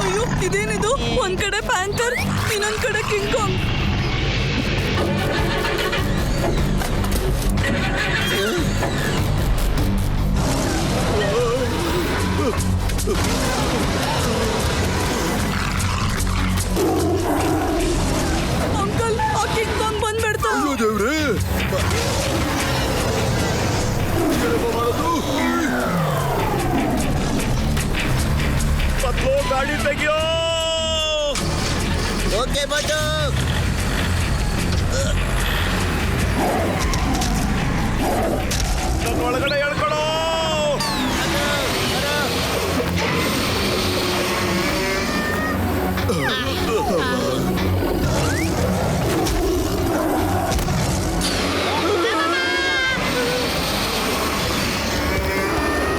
ಅಯ್ಯೋ ಇದೇನಿದು? ಒಂದ್ ಕಡೆ ಪ್ಯಾಂಥರ್, ಇನ್ನೊಂದ್ ಕಡೆ ಕಿಂಗ್ ಕಾಂಗ್. ಅಂಕಲ್, ಆ ಕಿಂಗ್ ಕಾಂಗ್ ಬಂದ್ಬಿಡ್ತಾ. ದೇವ್ರೇ, ಮೊದಲು ಗಾಡಿ ತೆಗಿಯೋ. ಓಕೆ ಬಟ್ಟು ನನ್ನ ಒಳಗಡೆ ಹೇಳ್ಕೊಳೋ.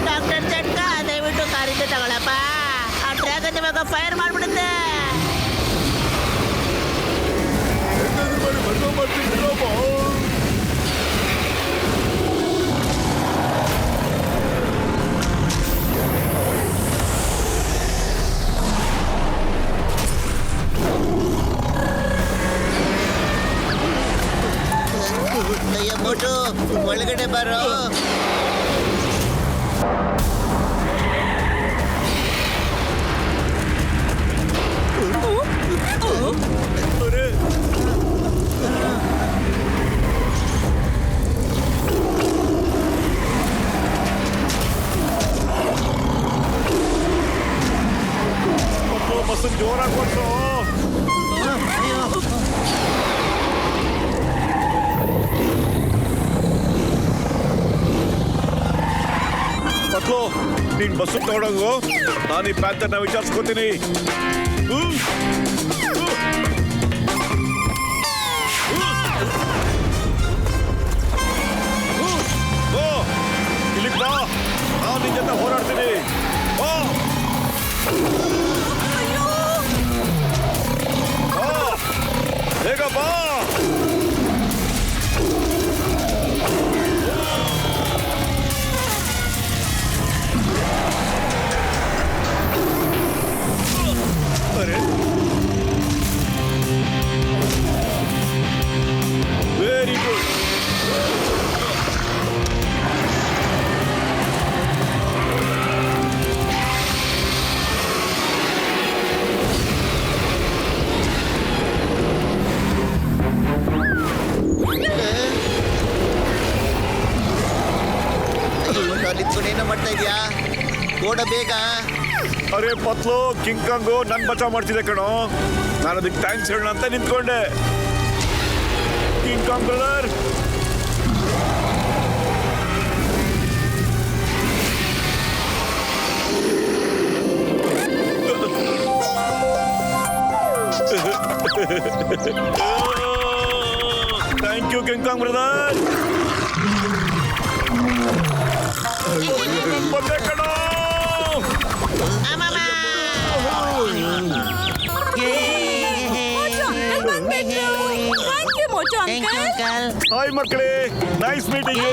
ಡಾಕ್ಟರ್ ಚಟ್ಕ ದಯವಿಟ್ಟು ಕಾರಿಂದ ತಗೊಳಪ್ಪ. ಆ ಡ್ರ್ಯಾಗನ್ ಇವಾಗ ಫೈರ್ ಮಾಡ್ಬಿಡುತ್ತೆ. ದಯವಿಟ್ಟು ಒಳಗಡೆ ಬರೋ. ಬಸ್ಸನ್ನು ಜೋರಾಗಿ ಕೊಟ್ಟರು. ಮಕ್ಕಳು, ನೀನ್ ಬಸ್ಸು ತಗೊಂಡೋಗು, ನಾನು ಈ ಪ್ಯಾಂತರ್ನ ವಿಚಾರಿಸ್ಕೊತೀನಿ. ಇಲ್ಲಿಗೆ ಬಾ, ನಾನು ನಿನ್ ಜೊತೆ ಹೋರಾಡ್ತೀನಿ. ಬೇಗ ಬಾ. ಅರೆ, ವೆರಿ ಗುಡ್. ನಿಂತ್ಕೊಂಡು ಏನೋ ಮಾಡ್ತಾ ಇದೀಯಾ? ಓಡ ಬೇಗ. ಅರೆ ಪತ್ಲು, ಕಿಂಗ್ ಕಾಂಗು ನನ್ ಬಚಾವ್ ಮಾಡ್ತಿದ್ದೆ ಕಣೋ. ನಾನು ಅದಕ್ಕೆ ಥ್ಯಾಂಕ್ಸ್ ಹೇಳೋಣ ಅಂತ ನಿಂತ್ಕೊಂಡೆ. King Kong brother, thank you King Kong brother. ಬಂದೆ ಕಣೋ. ಹಾಯ್ ಮಕ್ಕಳೇ, ನೈಸ್ ಮೀಟಿಂಗ್.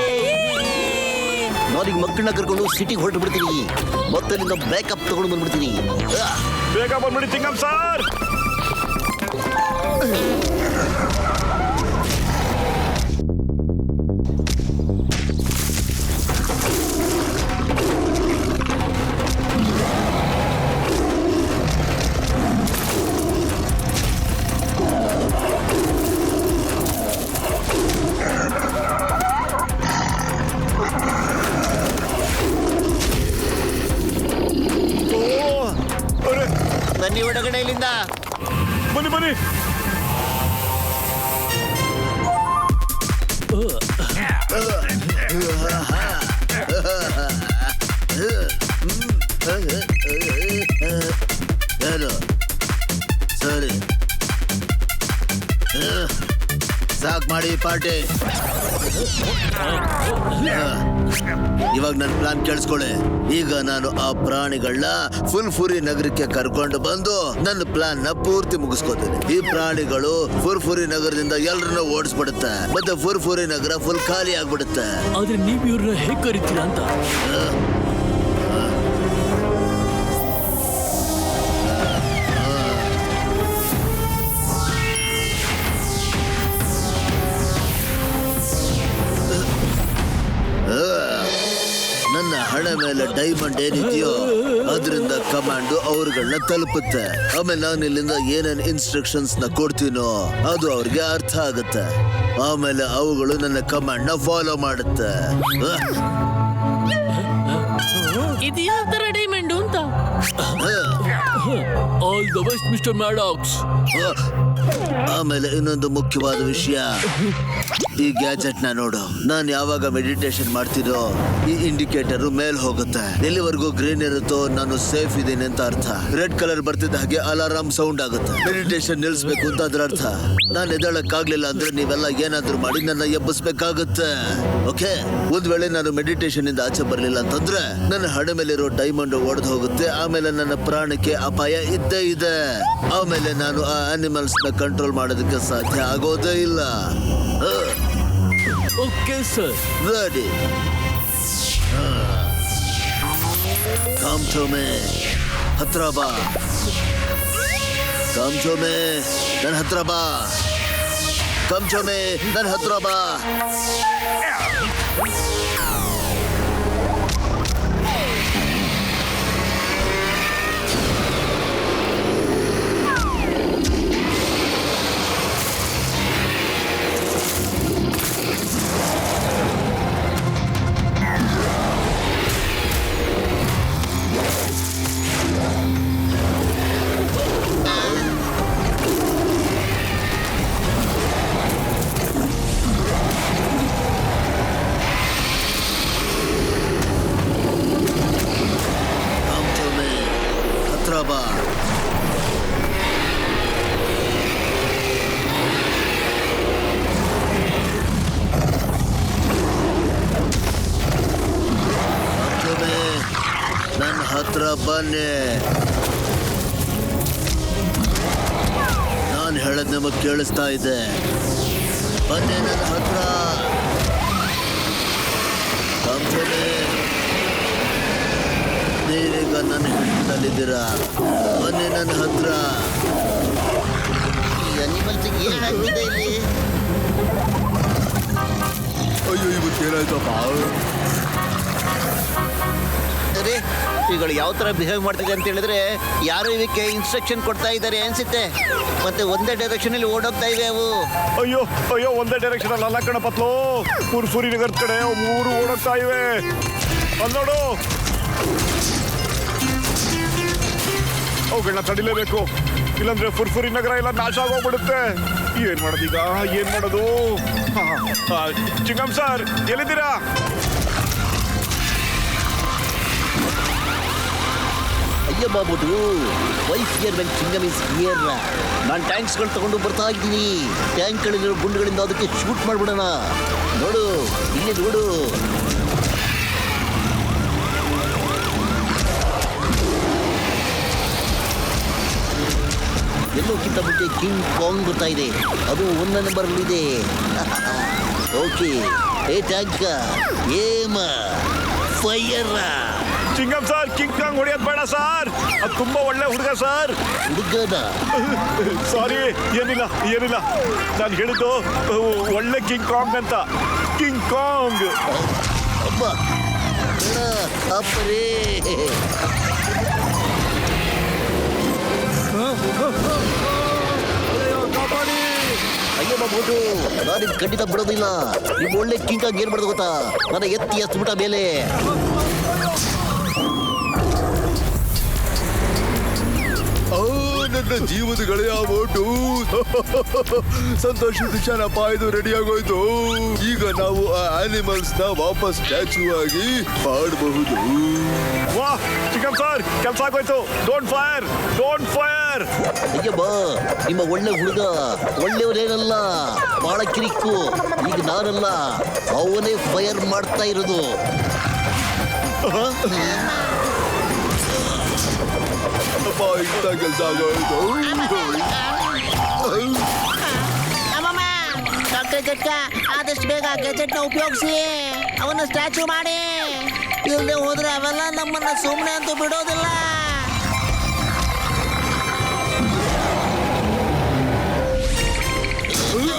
ನಾನೀಗ ಮಕ್ಕಳನ್ನ ಕರ್ಕೊಂಡು ಸಿಟಿಗೆ ಹೊರಟು ಬಿಡ್ತೀನಿ. ಮತ್ತೆ ನಿನ್ನ ಬ್ಯಾಕಪ್ ತಗೊಂಡು ಬಂದ್ಬಿಡ್ತೀನಿ. ಬೇಗ ಬಂದ್ಬಿಡಿ ಚಿಂಗಮ್ ಸರ್. ಬನ್ನಿ ಒಳಗಡೆ ಇಲ್ಲಿಂದ. ಬನ್ನಿ ಬನ್ನಿ. ಸರಿ, ಸಾಕ್ ಮಾಡಿ ಪಾರ್ಟಿ. ಇವಾಗ ನನ್ನ ಪ್ಲಾನ್ ಕೇಳಿಸ್ಕೊಳ್ಳಿ. ಈಗ ನಾನು ಆ ಪ್ರಾಣಿಗಳನ್ನ ಫುರ್ಫುರಿ ನಗರಕ್ಕೆ ಕರ್ಕೊಂಡು ಬಂದು ನನ್ನ ಪ್ಲಾನ್ ನ ಪೂರ್ತಿ ಮುಗಿಸ್ಕೋತೀನಿ. ಈ ಪ್ರಾಣಿಗಳು ಫುರ್ಫುರಿ ನಗರದಿಂದ ಎಲ್ಲರನ್ನ ಓಡಿಸ್ಬಿಡುತ್ತೆ, ಮತ್ತೆ ಫುರ್ಫುರಿ ನಗರ ಫುಲ್ ಖಾಲಿ ಆಗ್ಬಿಡುತ್ತೆ. ಆದ್ರೆ ನೀವ್ ಇವ್ರನ್ನ ಹೇಗ್ ಕರಿತೀರಾ ಅಂತ. ನನ್ನ ಹಣೆ ಮೇಲೆ ಡೈಮಂಡ್ ಏನಿದೆಯೋ ಅದರಿಂದ ಕಮಾಂಡು ಅವ್ರಗಳನ್ನ ತಲುಪುತ್ತೆ. ಆಮೇಲೆ ನಾನು ಇಲ್ಲಿಂದ ಏನೇನ್ ಇನ್ಸ್ಟ್ರಕ್ಷನ್ಸ್ ನ ಕೊಡ್ತೀನೋ ಅದು ಅವ್ರಿಗೆ ಅರ್ಥ ಆಗುತ್ತೆ. ಆಮೇಲೆ ಅವುಗಳು ನನ್ನ ಕಮಾಂಡ್ ನ ಫಾಲೋ ಮಾಡುತ್ತೆ. ಇದು ಯಾವ ತರ ಡೈಮಂಡ್ ಅಂತ. All the best mister Maddox. ಆಮೇಲೆ ಇನ್ನೊಂದು ಮುಖ್ಯವಾದ ವಿಷಯ, ಈ ಗ್ಯಾಜೆಟ್ ನ ನೋಡು. ನಾನು ಯಾವಾಗ ಮೆಡಿಟೇಷನ್ ಮಾಡ್ತಿದ್ದೋ ಈ ಇಂಡಿಕೇಟರ್ ಮೇಲ್ ಹೋಗುತ್ತೆ. ಎಲ್ಲಿವರೆಗೂ ಗ್ರೀನ್ ಇರುತ್ತೋ ನಾನು ಸೇಫ್ ಇದ್ದೀನಿ ಅಂತ ಅರ್ಥ. ರೆಡ್ ಕಲರ್ ಬರ್ತಿದ್ದ ಹಾಗೆ ಅಲಾರಾಮ್ ಸೌಂಡ್ ಆಗುತ್ತೆ. ಮೆಡಿಟೇಷನ್ ನಿಲ್ಸ್ಬೇಕು ಅಂತ ಅದ್ರ ಅರ್ಥ. ನಾನು ಎದ್ದೇಳಕ್ಕಾಗ್ಲಿಲ್ಲ ಅಂದ್ರೆ ನೀವೆಲ್ಲ ಏನಾದ್ರೂ ಮಾಡಿ ನನ್ನ ಎಬ್ಬಿಸ್ಬೇಕಾಗುತ್ತೆ. ಓಕೆ, ಒಂದ್ ವೇಳೆ ನಾನು ಮೆಡಿಟೇಷನ್ ಇಂದ ಆಚೆ ಬರ್ಲಿಲ್ಲ ಅಂತಂದ್ರೆ ನನ್ನ ಹಣೆ ಮೇಲಿರೋ ಡೈಮಂಡ್ ಒಡೆದು ಹೋಗುತ್ತೆ. ಆಮೇಲೆ ನನ್ನ ಪ್ರಾಣಕ್ಕೆ ಅಪಾಯ ಇದ್ದೇ ಇದೆ. ಆಮೇಲೆ ನಾನು ಆ ಆನಿಮಲ್ಸ್ ನ ಕಂಟ್ರೋಲ್ ಮಾಡೋದಕ್ಕೆ ಸಾಧ್ಯ ಆಗೋದೇ ಇಲ್ಲ. Okay sir. ರೆಡಿ. ಕಾಮ್ಚೋಮೆ ಹತ್ರ ಬಾ. ಕಾಮ್ಚೋಮೆ ನನ್ನ ಹತ್ರ ಬಾ. ಕಾಮ್ಚೋಮೆ ನನ್ನ ಹತ್ರ ಬಾ. ಬಾ. ನನ್ನ ಹತ್ರ ಬನ್ನಿ. ನಾನು ಹೇಳದ್ ನಿಮಗೆ ಕೇಳಿಸ್ತಾ ಇದೆ. ಬನ್ನಿ ನನ್ನ ಹತ್ರ. ನೀವೀಗ ನನ್ನ ಹಿಡಿತದಲ್ಲಿದ್ದೀರಾ. ಬನ್ನಿ ನನ್ನ ಹತ್ರ. ಅನಿಮಲ್ಸಿಗೆ ಏನಾಗ್ತಿದೆ ಇಲ್ಲಿ? ಅಯ್ಯೋ, ಇವತ್ತು ಏನಾಯ್ತಪ್ಪ? ಅರೆ, ಇವುಗಳು ಯಾವ ತರ ಬಿಹೇವ್ ಮಾಡ್ತಿದೆ ಅಂತ ಹೇಳಿದ್ರೆ ಯಾರು ಇವಕ್ಕೆ ಇನ್ಸ್ಟ್ರಕ್ಷನ್ ಕೊಡ್ತಾ ಇದ್ದಾರೆ ಅನ್ಸುತ್ತೆ. ಮತ್ತೆ ಒಂದೇ ಡೈರೆಕ್ಷನ್ ಅಲ್ಲಿ ಓಡೋಗ್ತಾ ಇವೆ ಅವು. ಅಯ್ಯೋ ಅಯ್ಯೋ, ಒಂದೇ ಡೈರೆಕ್ಷನ್ ಅಲ್ಲಿ ಅಲ್ಲ ಕಣಪತ್ಲು. ಫುರ್ಫುರಿ ನಗರದ ಕಡೆ ಮೂರು ಓಡೋಗ್ತಾ ಇವೆ. ಅಲ್ಲಿ ನೋಡು, ಅವುಗಳನ್ನ ತಡಿಲೇಬೇಕು. ಇಲ್ಲಾಂದ್ರೆ ಫುರ್ಫುರಿ ನಗರ ಎಲ್ಲ ನಾಶ ಆಗೋಗ್ಬಿಡುತ್ತೆ. ಏನ್ ಮಾಡೋದೀಗ? ಏನ್ ಮಾಡೋದು? ಚಿಂಗಂ ಸರ್, ಎಲ್ಲಿದ್ದೀರಾ? ಅಯ್ಯ ಬಾಬುದು wife here when Chingum is here. ನಾನು ಟ್ಯಾಂಕ್ಸ್ಗಳು ತಗೊಂಡು ಬರ್ತಾ ಇದ್ದೀನಿ. ಟ್ಯಾಂಕ್ಗಳಿರೋ ಗುಂಡುಗಳಿಂದ ಅದಕ್ಕೆ ಶೂಟ್ ಮಾಡ್ಬಿಡೋಣ. ನೋಡು, ಇಲ್ಲಿ ನೋಡು. ಎಲ್ಲೋಕ್ಕಿಂತ ಮುಂಚೆ ಕಿಂಗ್ ಕಾಂಗ್ ಬರ್ತಾ ಇದೆ. ಅದು 1 ನಂಬರಲ್ಲಿದೆ. ಓಕೆ, ಏ tank aim fire. Chingum sir, King Kong ಹೊಡೆಯೋದು ಬೇಡ ಸರ್. ಅದು ತುಂಬಾ ಒಳ್ಳೆ ಹುಡುಗ ಸರ್. ಹುಡುಗನ ಸಾರಿ, ಏನಿಲ್ಲ ಏನಿಲ್ಲ. ನಾನು ಹೇಳಿದ್ದು ಒಳ್ಳೆ ಕಿಂಗ್ ಕಾಂಗ್ ಅಂತ. King Kong. ಅಬ್ಬ ಅಪ್ಪರೇ. ಅಯ್ಯೋ ಬಾಬು, ನಾನು ಖಂಡಿತ ಬಿಡೋದಿಲ್ಲ. ನೀವು ಒಳ್ಳೆ ಕಿಂಗ್ ಕಾಂಗ್ ಏನ್ ಮಾಡೋದು ಗೊತ್ತಾ? ನನ್ನ ಎತ್ತಿ ಎಸ್ಬಿಟ್ಟ ಮೇಲೆ. ನನ್ನ ನನ್ನ ಜೀವದ ಗೆಳೆಯ ಮೋಟು. ಸಂತೋಷ ವಿಷಯನಪ್ಪ, ಇದು ರೆಡಿ ಆಗೋಯ್ತು. ಈಗ ನಾವು ಆ ಆನಿಮಲ್ಸ್ ನ ವಾಪಸ್ ಸ್ಟ್ಯಾಚ್ಯೂ ಆಗಿ ಮಾಡಬಹುದು. ವಾಹ್ ಚಿಕನ್ ಸರ್, ಕೆಲಸ ಆಗೋಯ್ತು. Don't fire, don't fire. ಅಯ್ಯಬ್ಬ, ನಿಮ್ಮ ಒಳ್ಳೆ ಹುಡುಗ ಒಳ್ಳೆಯವರೇನಲ್ಲ, ಬಹಳ ಕಿರಿಕು. ಈಗ ನಾನಲ್ಲ, ಅವನೇ ಫೈರ್ ಮಾಡ್ತಾ ಇರೋದು. ಅಪ್ಪ, ಇಂಥ ಕೆಲಸ ಆಗೋಯ್ತು. ಅಮ್ಮಮ್ಮ, ಡಾಕ್ಟರ್ ಜಟ್ಕ ಆದಷ್ಟು ಬೇಗ ಗೆಜೆಟ್ ನ ಉಪಯೋಗಿಸಿ ಅವನ್ನ ಸ್ಟ್ಯಾಚ್ಯೂ ಮಾಡಿ. ಇಲ್ಲದೆ ಹೋದ್ರೆ ಅವೆಲ್ಲ ನಮ್ಮನ್ನ ಸುಮ್ಮನೆ ಅಂತೂ ಬಿಡೋದಿಲ್ಲ. ಅಯ್ಯೋ,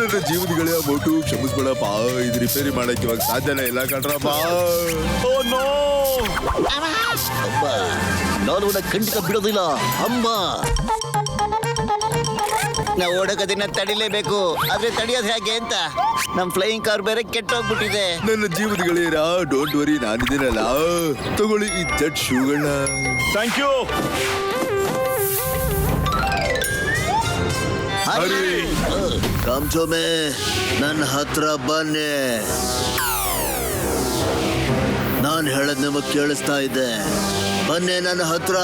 ನನ್ನ ಜೀವದ ಗೆಳೆಯ ಮೋಟು, ಕ್ಷಮಿಸ್ಬೇಡಪ್ಪ. ಇದು ರಿಪೇರಿ ಮಾಡಕ್ಕೆ ಇವಾಗ ಸಾಧ್ಯನೇ ಇಲ್ಲ ಕಣ್ರಪ್ಪ. Oh no. ಅಮ್ಮ, ನಾನು ಅವನ ಖಂಡಿತ ಬಿಡೋದಿಲ್ಲ ಅಮ್ಮ. ನಾವು ಓಡೋಕೋದನ್ನ ತಡಿಲೇಬೇಕು, ಆದ್ರೆ ತಡಿಯೋದು ಹೇಗೆ ಅಂತ. ನಮ್ ಫ್ಲೈಯಿಂಗ್ ಕಾರ್ ಬೇರೆ ಕೆಟ್ಟೋಗ್ಬಿಟ್ಟಿದೆ. ನನ್ನ ಜೀವದ ಗೆಳೆಯರ, ಡೋಂಟ್ ವರಿ, ನಾನಿದ್ದೀನಲ್ಲ. ತಗೊಳ್ಳಿ ಈ ಜೆಟ್ ಶೂಗಳನ್ನ. Thank you. ಕಾಮ್ಚೋಮೆ, ನನ್ನ ಹತ್ರ ಬನ್ನಿ. ನಾನು ಹೇಳದ್ ನಿಮಗ್ ಕೇಳಿಸ್ತಾ ಇದೆ. ಬನ್ನಿ ನನ್ನ ಹತ್ರ.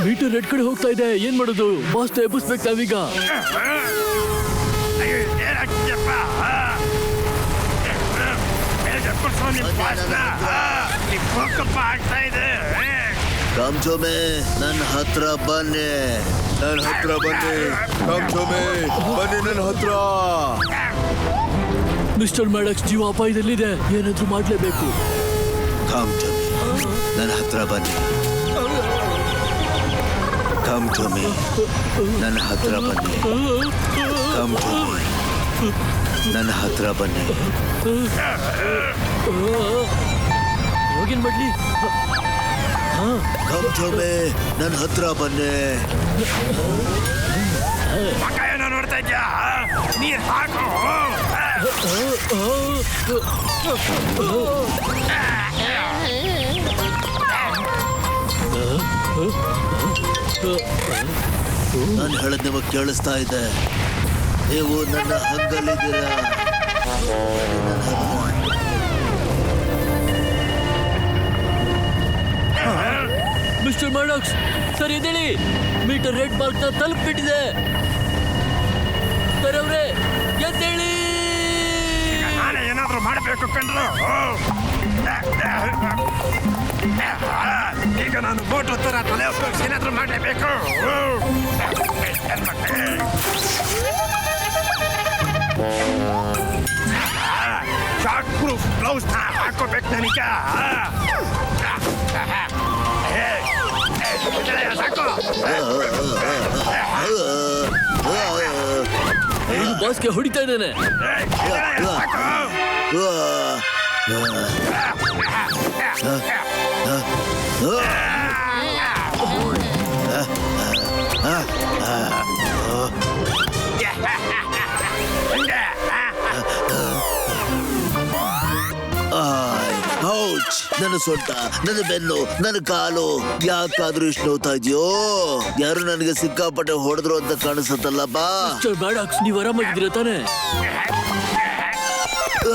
ಮೀಟರ್ ರೆಡ್ ಕಡೆ ಹೋಗ್ತಾ ಇದೆ. ಏನ್ ಮಾಡೋದು? ಬಾಸ್ ಎಬ್ಬಿಸ್ಬೇಕು ನಾವೀಗ. ಏನಾಗ್ತಿದೆಯಪ್ಪ? ಆಗ್ತಾ ಇದೆ. ಕಾಮ್ಚೋಮೆ, ನನ್ನ ಹತ್ರ ಬನ್ನಿ. ನನ್ನ ಹತ್ರ ಬನ್ನಿ. ಕಾಮ್ಚೋಮೆ, ಬನ್ನಿ ನನ್ನ ಹತ್ರ. ಮಿಸ್ಟರ್ ಮ್ಯಾಡಕ್ಸ್ ಜೀವ ಅಪಾಯದಲ್ಲಿದೆ. ಏನಾದ್ರೂ ಮಾಡ್ಲೇಬೇಕು. ಕಾಮ್ಚೋಮೆ, ನನ್ನ ಹತ್ರ ಬನ್ನಿ. ಕಾಮ್ಚೋಮೆ, ನನ್ನ ಹತ್ರ ಬನ್ನಿ. ಕಾಮ್ಚೋಮೆ, ನನ್ನ ಹತ್ರ ಬನ್ನಿ. ಹೋಗಿನ್ ಮಾಡ್ಲಿ. ಕಾಮ್ಚೋಮೆ, ನನ್ನ ಹತ್ರ ಬನ್ನಿ. ಮಕ್ಕ ಏನೋ ನೋಡ್ತಾ ಇದ್ಯಾ? ನೀರ್ ಹಾಕು. ನಾನು ಹೇಳದ್ ನಿಮಗೆ ಕೇಳಿಸ್ತಾ ಇದೆ. ನೀವು ನನ್ನ ಹಂಗಲ್ಲಿದ್ದೀರಾ. ಮಿಸ್ಟರ್ ಮ್ಯಾಡಕ್ಸ್, ಸರ್ ಎದ್ದೇಳಿ. ಮೀಟರ್ ರೆಡ್ ಮಾರ್ಕ್ ನ ತಲುಪಿಬಿಟ್ಟಿದೆ. ಸರ್ ಅವ್ರೆ, ಎದ್ದೇಳಿ. ನಾನೇ ಏನಾದ್ರೂ ಮಾಡಬೇಕು ಕಂಡ್ರು. ಈಗ ನಾನು ಬೋಟ್ ತರ ತಲೆ ಉಪಯೋಗಿಸಿ ಏನಾದ್ರೂ ಮಾಡಲೇಬೇಕು. ಶಾರ್ಟ್ ಪ್ರೂಫ್ ಗ್ಲೌಸ್ ಹಾಕೋಬೇಕು ನನಗ. ಸಾಕು. ಇದು ಬಾಸ್ಗೆ ಹೊಡಿತಾ ಇದ್ದಾನೆ. ನನ್ನ ಸೊಂಟ, ನನ್ನ ಬೆನ್ನು, ನನ್ನ ಕಾಲು ಯಾಕಾದ್ರೂ ಇಷ್ಟು ನೋವ್ತಾ ಇದೆಯೋ? ಯಾರು ನನಗೆ ಸಿಕ್ಕಾಪಟ್ಟೆ ಹೊಡೆದ್ರು ಅಂತ ಕಾಣಿಸುತ್ತಲ್ಲಪ್ಪ. ಮಿಸ್ಟರ್ ಮ್ಯಾಡಕ್ಸ್, ನೀವು ಆರಾಮಾಗಿದ್ದೀರಾ ತಾನೆ?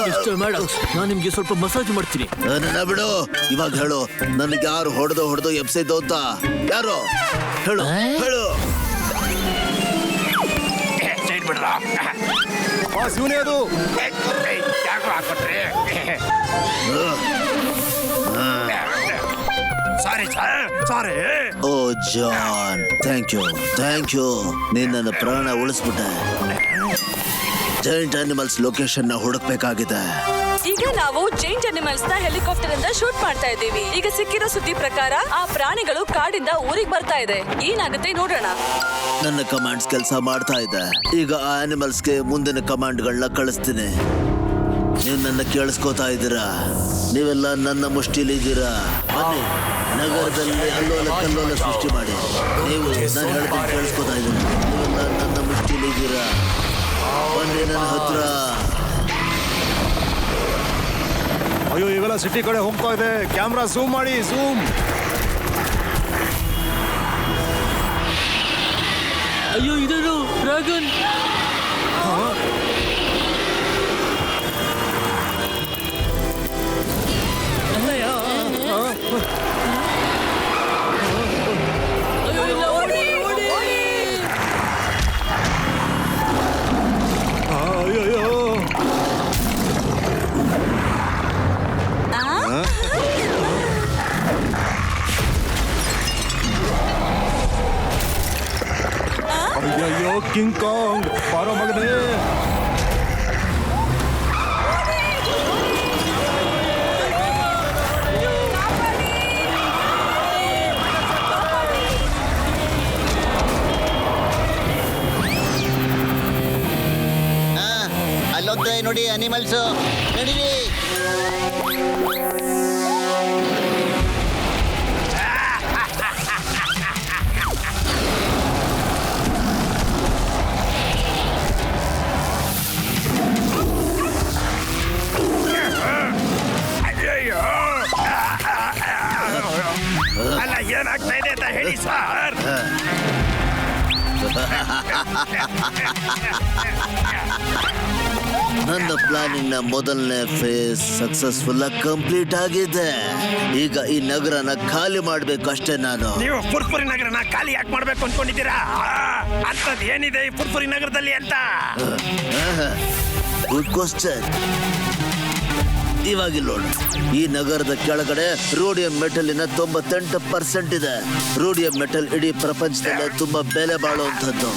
ಮಿಸ್ಟರ್ ಮ್ಯಾಡಕ್ಸ್, ನಾನು ನಿಮ್ಗೆ ಸ್ವಲ್ಪ ಮಸಾಜ್ ಮಾಡ್ತೀನಿ. ನನ್ನ ಬಿಡು. ಇವಾಗ ಹೇಳು, ನನಗೆ ಯಾರು ಹೊಡೆದು ಎಬ್ಸೈತು ಅಂತ? ಯಾರು ಹೇಳು, ಹೇಳು. ಸೈಡ್ ಬಿಡ್ರ. ಇವನೇ ಅದು. ಯಾಕೋ ಹಾಕ್ಬಿಟ್ರಿ? Sorry sir, sorry. Oh John, thank you. ನೀನ್ ನನ್ನ ಪ್ರಾಣ ಉಳಿಸ್ಬಿಟ್ಟೆ. ಜೈಂಟ್ ಅನಿಮಲ್ಸ್ ಲೊಕೇಶನ್ ನ ಹುಡುಕ್ಬೇಕಾಗಿದೆ. ಈಗ ನಾವು ಜೈಂಟ್ ಅನಿಮಲ್ಸ್ ನ ಹೆಲಿಕಾಪ್ಟರ್ ಇಂದ ಶೂಟ್ ಮಾಡ್ತಾ ಇದ್ದೀವಿ. ಈಗ ಸಿಕ್ಕಿರೋ ಸುದ್ದಿ ಪ್ರಕಾರ ಆ ಪ್ರಾಣಿಗಳು ಕಾಡಿಂದ ಊರಿಗೆ ಬರ್ತಾ ಇದೆ. ಏನಾಗುತ್ತೆ ನೋಡೋಣ. ನನ್ನ ಕಮಾಂಡ್ಸ್ ಕೆಲಸ ಮಾಡ್ತಾ ಇದೆ. ಈಗ ಆ ಅನಿಮಲ್ಸ್ಗೆ ಮುಂದಿನ ಕಮಾಂಡ್ಗಳನ್ನ ಕಳಿಸ್ತೀನಿ. ನೀವು ನನ್ನ ಕೇಳಿಸ್ಕೋತಾ ಇದ್ದೀರಾ? ನೀವೆಲ್ಲ ನನ್ನ ಮುಷ್ಟಿಲಿದ್ದೀರಾ? ಬನ್ನಿ, ನಗರದಲ್ಲಿ ಅಲ್ಲೋಲ ಕಲ್ಲೋಲ ಸೃಷ್ಟಿ ಮಾಡಿ. ನೀವು ನಾನು ಹೇಳ್ತೀನಿ, ಕೇಳಿಸ್ಕೋತಾ ಇದ್ದೀರಾ? ನೀವೆಲ್ಲ ನನ್ನ ಮುಷ್ಟಿಲಿದ್ದೀರಾ? ಬನ್ನಿ ನನ್ನ ಹತ್ರ. ಅಯ್ಯೋ, ಇವೆಲ್ಲ ಸಿಟಿ ಕಡೆ ಹೋಗ್ತಾ ಇದೆ. ಕ್ಯಾಮ್ರಾ ಝೂಮ್ ಮಾಡಿ, ಝೂಮ್. ಅಯ್ಯೋ ಇದೇನು ಡ್ರ್ಯಾಗನ್? ಅಯ್ಯೋ ಇಲ್ಲ, ಓಡಿ, ಓಡಿ. ಅಯ್ಯೋ ಅಯ್ಯಯ್ಯೋ ಕಿಂಗ್ ಕಾಂಗ್ ಬಾರೋ ಮಗನೇ. ಅಲ್ಲೋಗ್ತಾ ನೋಡಿ ಅನಿಮಲ್ಸ್ ನಡೀರಿ. ಅಯ್ಯಯ್ಯೋ ಅಲ್ಲ ಏನಾಗ್ತಾ ಇದೆ ಅಂತ ಹೇಳಿ ಸರ್. ನನ್ನ ಪ್ಲಾನಿಂಗ್ ನ ಮೊದಲನೇ ಫೇಸ್ ಸಕ್ಸಸ್ಫುಲ್ ಆಗಿ ಕಂಪ್ಲೀಟ್ ಆಗಿದೆ. ಈಗ ಈ ನಗರನ ಖಾಲಿ ಮಾಡ್ಬೇಕಷ್ಟೇ ನಾನು. ನೀವು ಫುರ್ಫುರಿ ನಗರನ ಖಾಲಿ ಯಾಕೆ ಮಾಡ್ಬೇಕು ಅನ್ಕೊಂಡಿದ್ದೀರಾ? ಅಂತದ್ ಏನಿದೆ ಈ ಫುರ್ಫುರಿ ನಗರದಲ್ಲಿ ಅಂತ? Good question. ಇವಾಗ ನೋಡಿ, ಈ ನಗರದ ಕೆಳಗಡೆ ರೋಡಿಯಂ ಮೆಟಲಿನ 98% ಇದೆ. ರೋಡಿಯಂ ಮೆಟಲ್ ಇಡೀ ಪ್ರಪಂಚದಲ್ಲೇ ತುಂಬಾ ಬೆಲೆ ಬಾಳುವಂಥದ್ದು.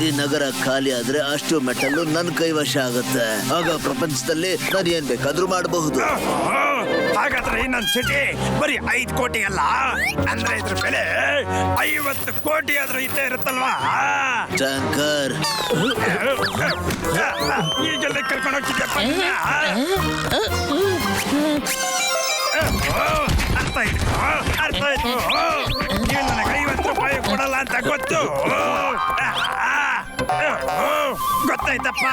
ಈ ನಗರ ಖಾಲಿ ಆದ್ರೆ ಅಷ್ಟು ಮೆಟಲ್ ನನ್ನ ಕೈವಶ ಆಗುತ್ತೆ. ಆಗ ಪ್ರಪಂಚದಲ್ಲಿ ನಾನು ಏನ್ ಬೇಕಾದ್ರೂ ಮಾಡಬಹುದು. ಹಾಗಾದ್ರೆ ನನ್ನ ಸಿಟಿ ಬರೀ 5 ಕೋಟಿ ಅಲ್ಲ, ಅಂದ್ರೆ ಇದ್ರ ಬೆಲೆ 50 ಕೋಟಿ ಆದ್ರೂ ಇದ್ದೇ ಇರುತ್ತಲ್ವಾ? ಟ್ಯಾಂಕರ್, ಈಗೆಲ್ಲ ಕರ್ಕೊಂಡು ಹೋಗ್ತಿದ್ಯಪ್ಪ. ಅರ್ಥ ಆಯ್ತು. ನೀವು ನನಗೆ 50 ರೂಪಾಯಿ ಕೊಡಲ್ಲ ಅಂತ ಗೊತ್ತು. ಗೊತ್ತಾಯ್ತಪ್ಪ.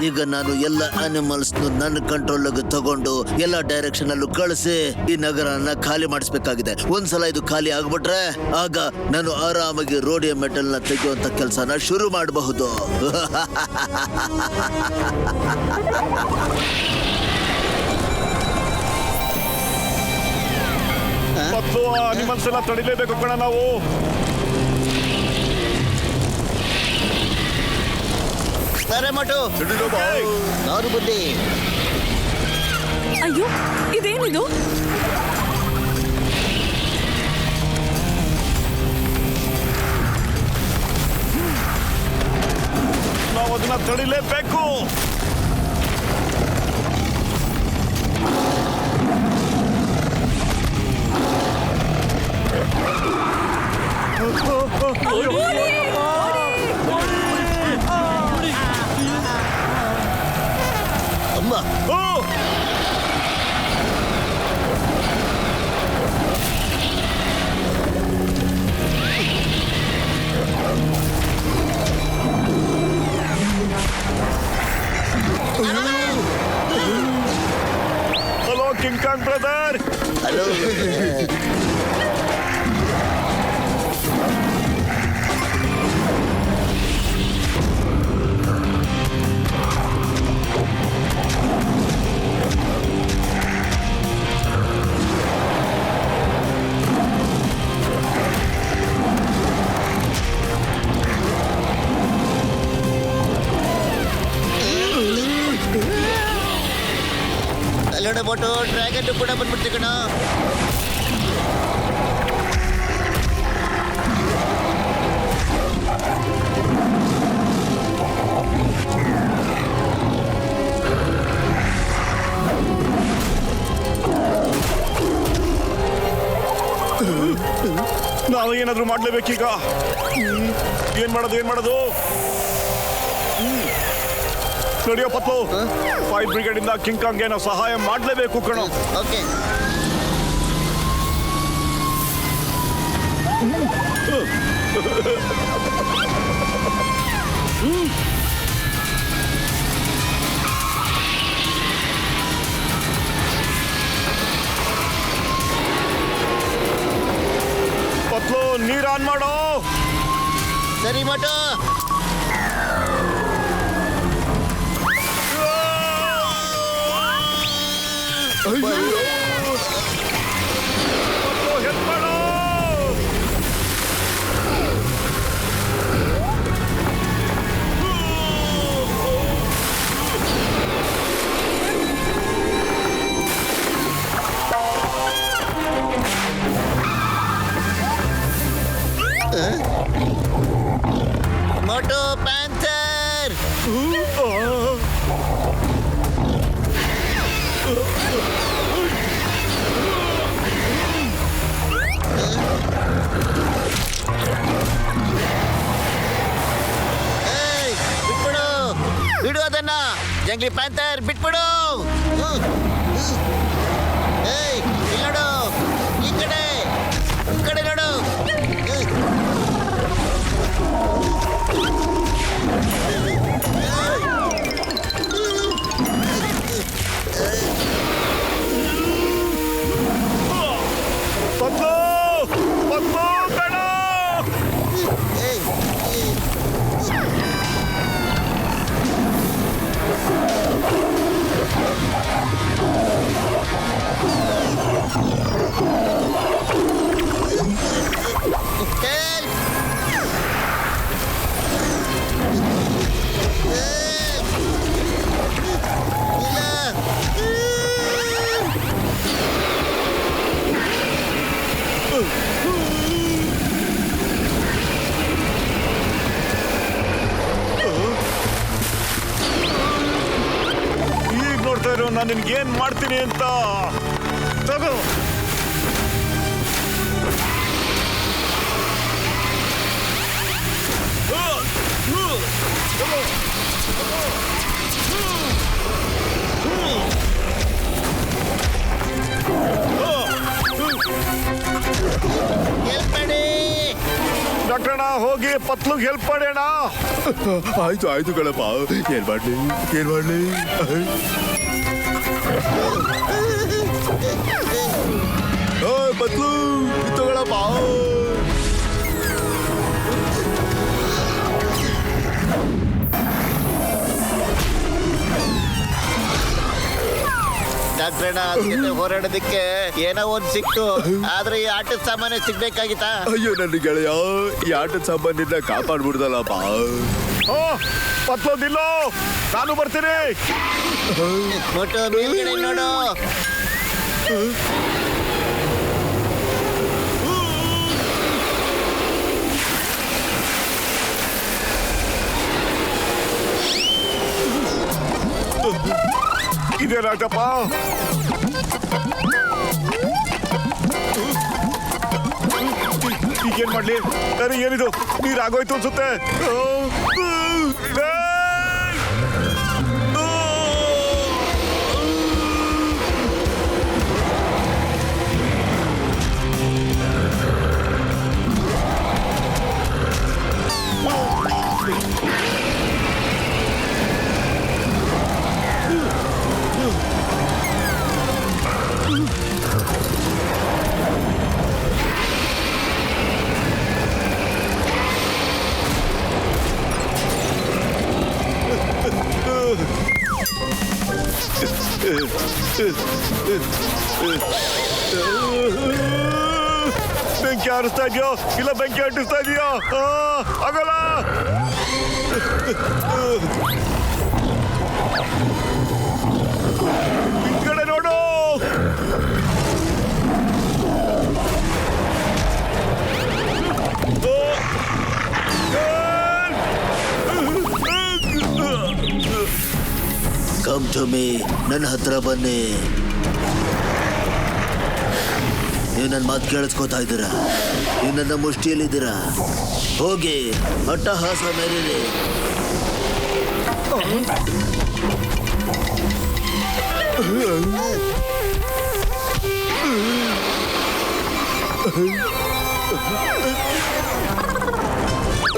ಈಗ ನಾನು ಎಲ್ಲ ಅನಿಮಲ್ಸ್ ನನ್ನ ಕಂಟ್ರೋಲ್ ತಗೊಂಡು ಎಲ್ಲ ಡೈರೆಕ್ಷನ್ ಅಲ್ಲೂ ಕಳಿಸಿ ಈ ನಗರನ ಖಾಲಿ ಮಾಡಿಸ್ಬೇಕಾಗಿದೆ. ಒಂದ್ಸಲ ಇದು ಖಾಲಿ ಆಗ್ಬಿಟ್ರೆ ಆಗ ನಾನು ಆರಾಮಾಗಿ ರೋಡಿಯಂ ಮೆಟಲ್ ನ ತೆಗೆಯುವಂತ ಕೆಲಸನ ಶುರು ಮಾಡಬಹುದು. ಮತ್ತು ಅನಿಮಲ್ಸ್ ಎಲ್ಲ ತಡಿಲೇಬೇಕು ಕಣ ನಾವು. ಸರಿ ಮಟು ನಾರು ಬುದ್ಧಿ. ಅಯ್ಯೋ ಇದೇನಿದು? ನಾವು ಅದನ್ನ ತಡಿಲೇಬೇಕು. ಅಮ್ಮ, hello King Kong brother. Hello. ಅಲ್ಲೋಡ ಬೋಟು ಡ್ರ್ಯಾಗನ್ ಕೂಡ ಬಂದ್ಬಿಡ್ತಿ ಕಣ. ನಾವು ಏನಾದ್ರೂ ಮಾಡ್ಲೇಬೇಕೀಗ. ಏನ್ ಮಾಡೋದು? ನಡಿಯೋ ಪತ್ತು. ಫೈರ್ ಬ್ರಿಗೇಡ್ ಇಂದ ಕಿಂಗ್ ಕಾಂಗ್ ಏನೋ ಸಹಾಯ ಮಾಡ್ಲೇಬೇಕು ಕಣ. ಓಕೆ. ಪತ್ಲು ನೀರ್ ಆನ್ ಮಾಡೋ. ಸರಿ ಮೋಟು. ಮೋಟು ಪ್ಯಾಂಥರ್. ಬಿಟ್ಬಿಡು, ಬಿಡು ಅದನ್ನ. ಜಂಗ್ಲಿ ಪ್ಯಾಂಥರ್ ಬಿಟ್ಬಿಡು. ಏಯ್ ಇಲ್ಲಿ ನೋಡು, ಈ ಕಡೆ ನೋಡು. ಈಗ ನೋಡ್ತಾ ಇರೋ ನಾನು ನಿನ್ಗೇನ್ ಮಾಡ್ತೀನಿ ಅಂತ. ತಗೋ. ಡಾಕ್ಟರ್ ಹೋಗಿ ಪತ್ಲುಗ್ ಹೆಲ್ಪ್ ಮಾಡೋಣ. ಆಯ್ತು ಆಯ್ತು ಕಣಪ್ಪ. ಏನ್ ಮಾಡ್ಲಿ ಪತ್ಲು ತಗೊಳಪ್ಪ. ಡಾಕ್ಟ್ರಣ್ಣ, ಹೋರಾಡೋದಕ್ಕೆ ಏನೋ ಒಂದ್ ಸಿಕ್ತು, ಆದ್ರೆ ಈ ಆಟದ ಸಾಮಾನ್ಯ ಸಿಗ್ಬೇಕಾಗಿತ್ತಾ? ಅಯ್ಯೋ ನನ್ನ ಗೆಳೆಯ, ಈ ಆಟದ ಸಾಮಾನ್ಯನ ಕಾಪಾಡ್ಬಿಡ್ದಲ್ಲಪ್ಪ. ಪತ್ಲೋದಿಲ್ಲ, ನಾನು ಬರ್ತೀನಿ. ಮೋಟು ಮೇಲ್ಗಡೆ ನೋಡು. ಇದೇನಾಟಪ್ಪ? ಈಗೇನ್ ಮಾಡ್ಲಿ? ನನಗೆ ಏನಿದು ನೀರಾಗೋಯ್ತು ಅನ್ಸುತ್ತೆ. ಬೆಂಕಿ ಆರಿಸ್ತಾ ಇದೆಯೋ ಇಲ್ಲ ಬೆಂಕಿ ಅಂಟಿಸ್ತಾ ಇದೆಯೋ? ಆಗಲ್ಲ. ಈ ಕಡೆ ನೋಡು. ಕಮ್ ಟು ಮೀ, ನನ್ನ ಹತ್ರ ಬನ್ನಿ. ನೀವು ನನ್ನ ಮಾತು ಕೇಳಿಸ್ಕೊತಾ ಇದ್ದೀರಾ? ನೀವು ನನ್ನ ಮುಷ್ಟಿಯಲ್ಲಿದ್ದೀರಾ? ಹೋಗಿ ಅಟ್ಟಹಾಸ ಮೇರಿರಿ.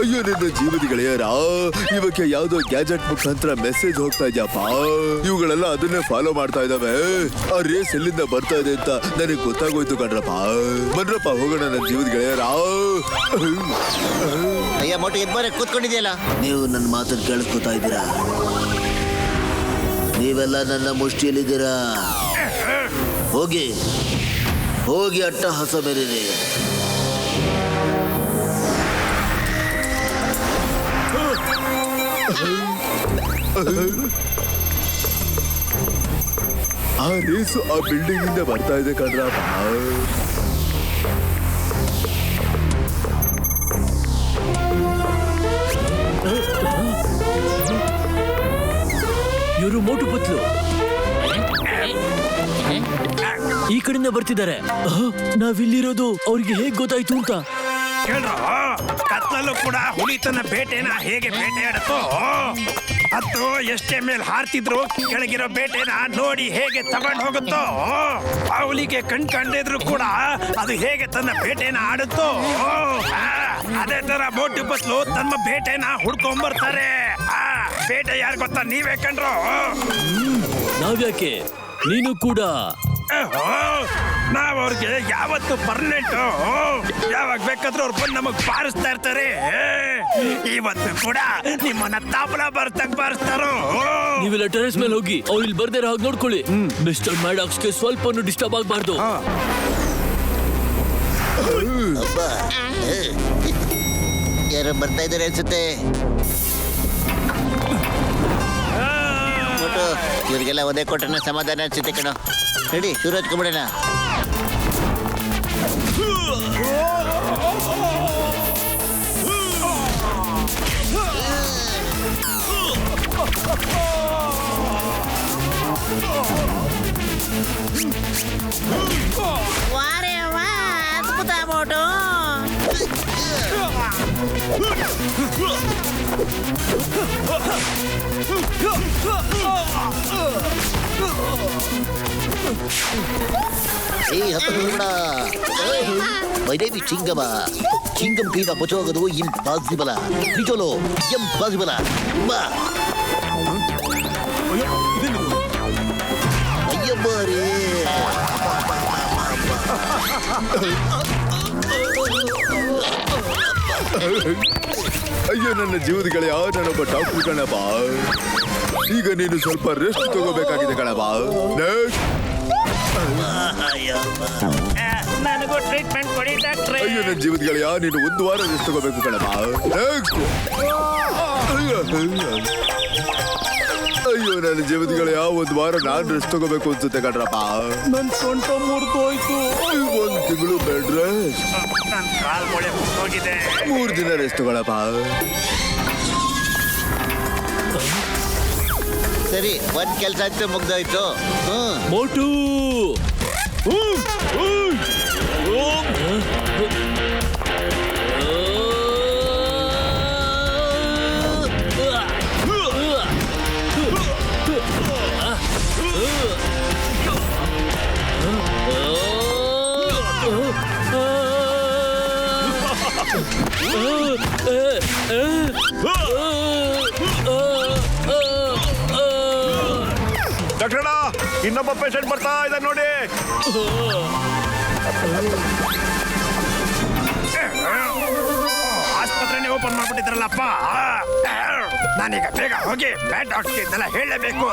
ಅಯ್ಯೋ ನನ್ನ ಜೀವದ ಗೆಳೆಯರ, ಇವಕ್ಕೆ ಯಾವ್ದೋ ಗ್ಯಾಜೆಟ್ ಮುಖಾಂತರ ಮೆಸೇಜ್ ಹೋಗ್ತಾ ಇದೆಯಪ್ಪ. ಇವುಗಳೆಲ್ಲ ಅದನ್ನೇ ಫಾಲೋ ಮಾಡ್ತಾ ಇದಾವೆ. ಆ ರೇಸ್ ಎಲ್ಲಿಂದ ಬರ್ತಾ ಇದೆ ಅಂತ ನನಗೆ ಗೊತ್ತಾಗೋಯ್ತು ಕಣ್ರಪ್ಪ. ಬನ್ರಪ್ಪ ಹೋಗೋಣ ನನ್ನ ಜೀವದ ಗೆಳೆಯರ. ಅಯ್ಯ ಮೋಟು ಎದ್ಬಾರೆ ಕೂತ್ಕೊಂಡಿದ್ಯಲ್ಲ. ನೀವು ನನ್ನ ಮಾತನ್ನು ಕೇಳಿಸ್ಕೊತಾ ಇದ್ದೀರಾ? ನೀವೆಲ್ಲ ನನ್ನ ಮುಷ್ಟಿಯಲ್ಲಿದ್ದೀರಾ. ಹೋಗಿ ಹೋಗಿ ಅಟ್ಟಹಾಸ ಮೇರಿರಿ. ಆ ರೇಸು ಆ ಬಿಲ್ಡಿಂಗ್ ಇಂದ ಬರ್ತಾ ಇದೆ ಕಣ್ರಪ್ಪ. ಇವರು ಮೋಟು ಪತ್ಲು ಈ ಕಡೆಯಿಂದ ಬರ್ತಿದ್ದಾರೆ. ನಾವಿಲ್ಲಿರೋದು ಅವ್ರಿಗೆ ಹೇಗ್ ಗೊತ್ತಾಯ್ತು ಅಂತ. ಕೇಳ್ರೋ, ಕತ್ಲಲ್ಲೂ ಕೂಡ ಹುಲಿ ತನ್ನ ಬೇಟೆನ ಹೇಗೆ ಬೇಟೆಯಾಡುತ್ತೋ, ಅದು ಎಷ್ಟೇ ಮೇಲೆ ಹಾರ್ತಿದ್ರು ಕೆಳಗಿರೋ ಬೇಟೆನ ನೋಡಿ ಹೇಗೆ ತಗೊಂಡು ಹೋಗುತ್ತೋ, ಆ ಹುಲಿಗೆ ಕಂಡಿದ್ರು ಕೂಡ ಅದು ಹೇಗೆ ತನ್ನ ಬೇಟೆನ ಆಡುತ್ತೋ, ಅದೇ ತರ ಮೋಟು ಪತ್ಲು ತಮ್ಮ ಬೇಟೆನ ಹುಡ್ಕೊಂಡ್ಬರ್ತಾರೆ. ಬೇಟೆ ಯಾರು ಗೊತ್ತಾ? ನೀವೇ ಕಂಡ್ರು. ನಾವ್ಯಾಕೆ, ನೀನು ಕೂಡ. ನಾವ್ ಅವ್ರಿಗೆ ಯಾವತ್ತು ಪರ್ಮನೆಂಟ್, ಯಾವಾಗ ಬೇಕಾದ್ರೂ ಅವ್ರು ಬಂದು ನಮಗ್ ಬಾರಿಸ್ತಾ ಇರ್ತಾರೆ. ಇವತ್ತು ಕೂಡ ನಿಮ್ಮನ್ನ ತಾಪಲ ಬಾರಿಸ್ತಾರೋ. ನೀವೆಲ್ಲ ಟೆರೆಸ್ ಮೇಲೆ ಹೋಗಿ ಅವ್ರು ಇಲ್ಲಿ ಬರ್ದೇ ಹಾಗೆ ನೋಡ್ಕೊಳ್ಳಿ. ಮಿಸ್ಟರ್ ಮ್ಯಾಡಾಕ್ಸ್ಗೆ ಸ್ವಲ್ಪ ಡಿಸ್ಟರ್ಬ್ ಆಗ್ಬಾರ್ದು. ಯಾರು ಬರ್ತಾ ಇದ್ದಾರೆ ಅನ್ಸುತ್ತೆ. ಇವ್ರಿಗೆಲ್ಲ ಒಂದೇ ಕೊಟ್ಟನ ಸಮಾಧಾನ ಅನ್ಸುತ್ತೆ ಕಣ. ರೆಡಿ, ಶುರು ಹಚ್ಕೊಂಡ್ಬಿಡೋಣ. ವಾರೇ ವಾ, ಅದ್ಭುತ ಮೋಟು. ವೈದೇವಿ ಚಿಂಗಮ ಚಿಂಗಂ ಕೈದ ಬಚಾಗೋದು ಇಂಪಾಸಿಬಲ. ನಿಜೋಲು ಇಂಪಾಸಿಬಲ. ಅಯ್ಯಬ್ಬಾರೇ, ಅಯ್ಯೋ ನನ್ನ ಜೀವದ ಗೆಳೆಯ, ನಾನೊಬ್ಬ ಡಾಕ್ಟರ್ ಕಣಪ್ಪ. ಈಗ ನೀನು ಸ್ವಲ್ಪ ರೆಸ್ಟ್ ತಗೋಬೇಕಾಗಿದೆ ಕಣಪ್ಪ. ನನಗೂ ಟ್ರೀಟ್ಮೆಂಟ್ ಕೊಡಿ ಡಾಕ್ಟ್ರೆ. ಅಯ್ಯೋ ನನ್ನ ಜೀವದ ಗೆಳೆಯ, ನೀನು 1 ವಾರ ರೆಸ್ಟ್ ತಗೋಬೇಕು ಕಣಪ್ಪ. ಅಯ್ಯೋ ನನ್ನ ಜೀವದ ಗೆಳೆಯ, 1 ವಾರ ನಾನ್ ರೆಸ್ಟ್ ತಗೋಬೇಕು ಅನ್ಸುತ್ತೆ ಕಣ್ರಪ್ಪ. ನನ್ ಸೊಂಟ ಮುರಿದೋಯ್ತು. 1 ತಿಂಗಳು ಬೆಡ್ ರೆಸ್ಟ್. ನನ್ ಕಾಲ್ ಮೊಳೆ ಹೋಗಿದೆ. 3 ದಿನ ರೆಸ್ಟ್ ತಗೊಳಪ್ಪ. ಸರಿ, ಒಂದ್ ಕೆಲ್ಸ ಆಯ್ತು, ಮುಗ್ದೋಯ್ತು. ಮೋಟು ಡಾಕ್ಟರ್, ಇನ್ನೊಬ್ಬ ಪೇಷಂಟ್ ಬರ್ತಾ ಇದ್ದಾನೆ ನೋಡಿ. ಆಸ್ಪತ್ರೆನೇ ಓಪನ್ ಮಾಡ್ಬಿಟ್ಟಿದ್ರಲ್ಲಪ್ಪ. ನಾನೀಗ ಬೇಗ ಹೋಗಿ ಬ್ಯಾಡ್ ಡಾಕ್ಟರ್ ಇದೆಲ್ಲ ಹೇಳಲೇಬೇಕು.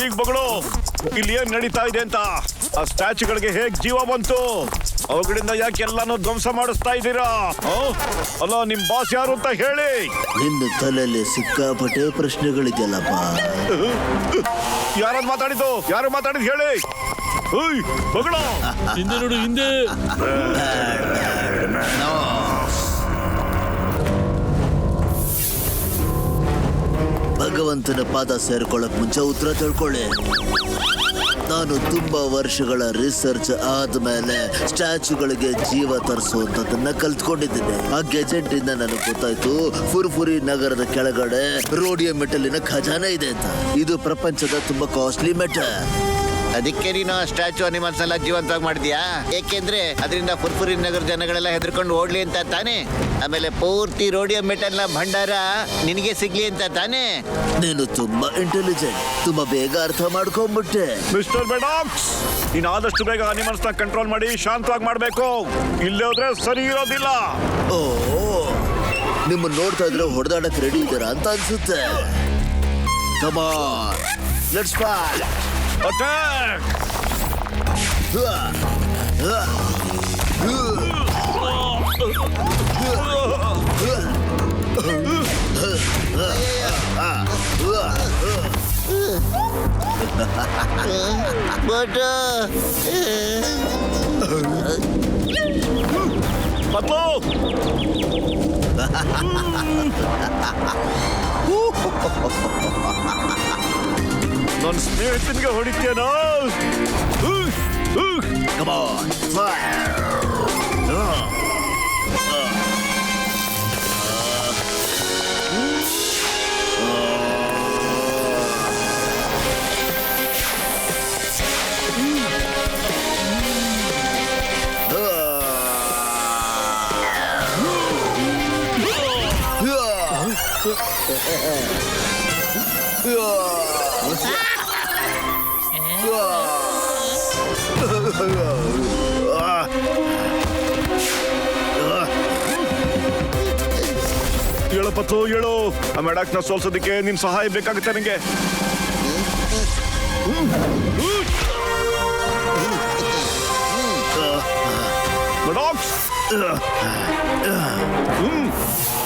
ಈಗ ಮಗಳು, ಇಲ್ಲಿ ಏನ್ ನಡೀತಾ ಇದೆ ಅಂತ, ಆ ಸ್ಟ್ಯಾಚ್ಯೂಗಳಿಗೆ ಹೇಗ್ ಜೀವ ಬಂತು, ಅವುಗಳಿಂದ ಯಾಕೆ ಎಲ್ಲಾನು ಧ್ವಂಸ ಮಾಡಿಸ್ತಾ ಇದ್ದೀರಾ? ಅಲ್ಲ, ನಿಮ್ ಬಾಸ್ ಯಾರು ಅಂತ ಹೇಳಿ. ನಿನ್ನ ತಲೆಯಲ್ಲಿ ಸಿಕ್ಕಾಪಟ್ಟೆ ಪ್ರಶ್ನೆಗಳಿದೆಯಲ್ಲಪ್ಪ. ಯಾರದ್ ಮಾತಾಡಿದ್ದು? ಯಾರು ಮಾತಾಡಿದ್ ಹೇಳಿ. ಮಗಳು, ಹಿಂದೆ ನೋಡು, ಹಿಂದೆ. ಭಗವಂತನ ಪಾದ ಸೇರ್ಕೊಳ್ಳಕ್ ಮುಂಚೆ ಉತ್ತರ ತಿಳ್ಕೊಳ್ಳಿ. ನಾನು ತುಂಬಾ ವರ್ಷಗಳ ರಿಸರ್ಚ್ ಆದ್ಮೇಲೆ ಸ್ಟ್ಯಾಚ್ಯೂಗಳಿಗೆ ಜೀವ ತರಿಸುವಂತದನ್ನ ಕಲ್ತ್ಕೊಂಡಿದ್ದೇನೆ. ಆ ಗೆಜೆಟ್ ಇಂದ ನನಗೆ ಗೊತ್ತಾಯ್ತು ಫುರ್ಫುರಿ ನಗರದ ಕೆಳಗಡೆ ರೋಡಿಯಂ ಮೆಟಲಿನ ಖಜಾನೆ ಇದೆ ಅಂತ. ಇದು ಪ್ರಪಂಚದ ತುಂಬಾ ಕಾಸ್ಟ್ಲಿ ಮೆಟಲ್. ಅದಕ್ಕೆ ನೀನು ಸ್ಟ್ಯಾಚು ಅನಿಮಲ್ಸ್ ಎಲ್ಲ ಜೀವಂತವಾಗಿ ಮಾಡಿದ್ಯಾ? ಏಕೆಂದ್ರೆ ಅದರಿಂದ ಫುರ್ಫುರಿ ನಗರ ಜನಗಳೆಲ್ಲ ಹೆದರ್ಕೊಂಡು ಓಡ್ಲಿ ಅಂತ ತಾನೇ? ಆಮೇಲೆ ಪೂರ್ತಿ ರೋಡಿಯಂ ಮೆಟಲ್ ನ ಭಂಡಾರ ನಿನಗೆ ಸಿಗ್ಲಿ ಅಂತ ತಾನೇ? ನೀನು ತುಂಬಾ ಇಂಟೆಲಿಜೆಂಟ್, ತುಂಬಾ ಬೇಗ ಅರ್ಥ ಮಾಡ್ಕೊಂಡ್ಬಿಟ್ಟೆ. ಮಿಸ್ಟರ್ ಮೆಡಾಕ್ಸ್, ನೀನು ಆದಷ್ಟು ಬೇಗ ಅನಿಮಲ್ಸ್ ನ ಕಂಟ್ರೋಲ್ ಮಾಡಿ ಶಾಂತವಾಗಿ ಮಾಡ್ಬೇಕು. ಇಲ್ಲೇ ಹೋದ್ರೆ ಸರಿ ಇರೋದಿಲ್ಲ. ಓ, ನಿಮ್ಮನ್ನ ನೋಡ್ತಾ ಇದ್ರೆ ಹೊಡೆದಾಡಕ್ ರೆಡಿ ಇದ್ದೀರಾ ಅಂತ ಅನ್ಸುತ್ತೆ. Come on, let's fight. Attack! But Patlu, ನನ್ನ ಸ್ನೇಹಿತನಿಗೆ ಹೊಡಿತೇನೋ? Come on, fire. ಹೇಳು ಪತ್ತು, ಹೇಳು. ಆ ಮೆಡಾಕ್ಸ್ನ ಸೋಲ್ಸೋದಕ್ಕೆ ನಿನ್ ಸಹಾಯ ಬೇಕಾಗುತ್ತೆ ನನಗೆ. ಮೆಡಾಕ್ಸ್,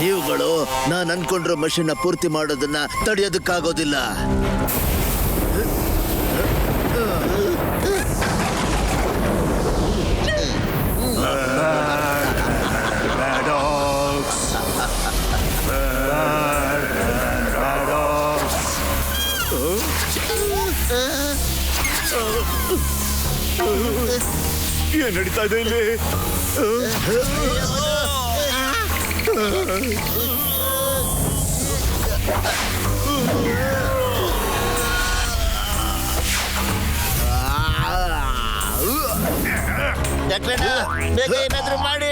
ಇವುಗಳು ನಾನು ಅನ್ಕೊಂಡಿರೋ ಮಷೀನ್ ಪೂರ್ತಿ ಮಾಡೋದನ್ನ ತಡೆಯೋದಕ್ಕಾಗೋದಿಲ್ಲ. ಏನ್ ನಡೀತಾ ಇದೆ ಇಲ್ಲಿ? ಬೇಗ ಏನಾದ್ರೂ ಮಾಡಿ.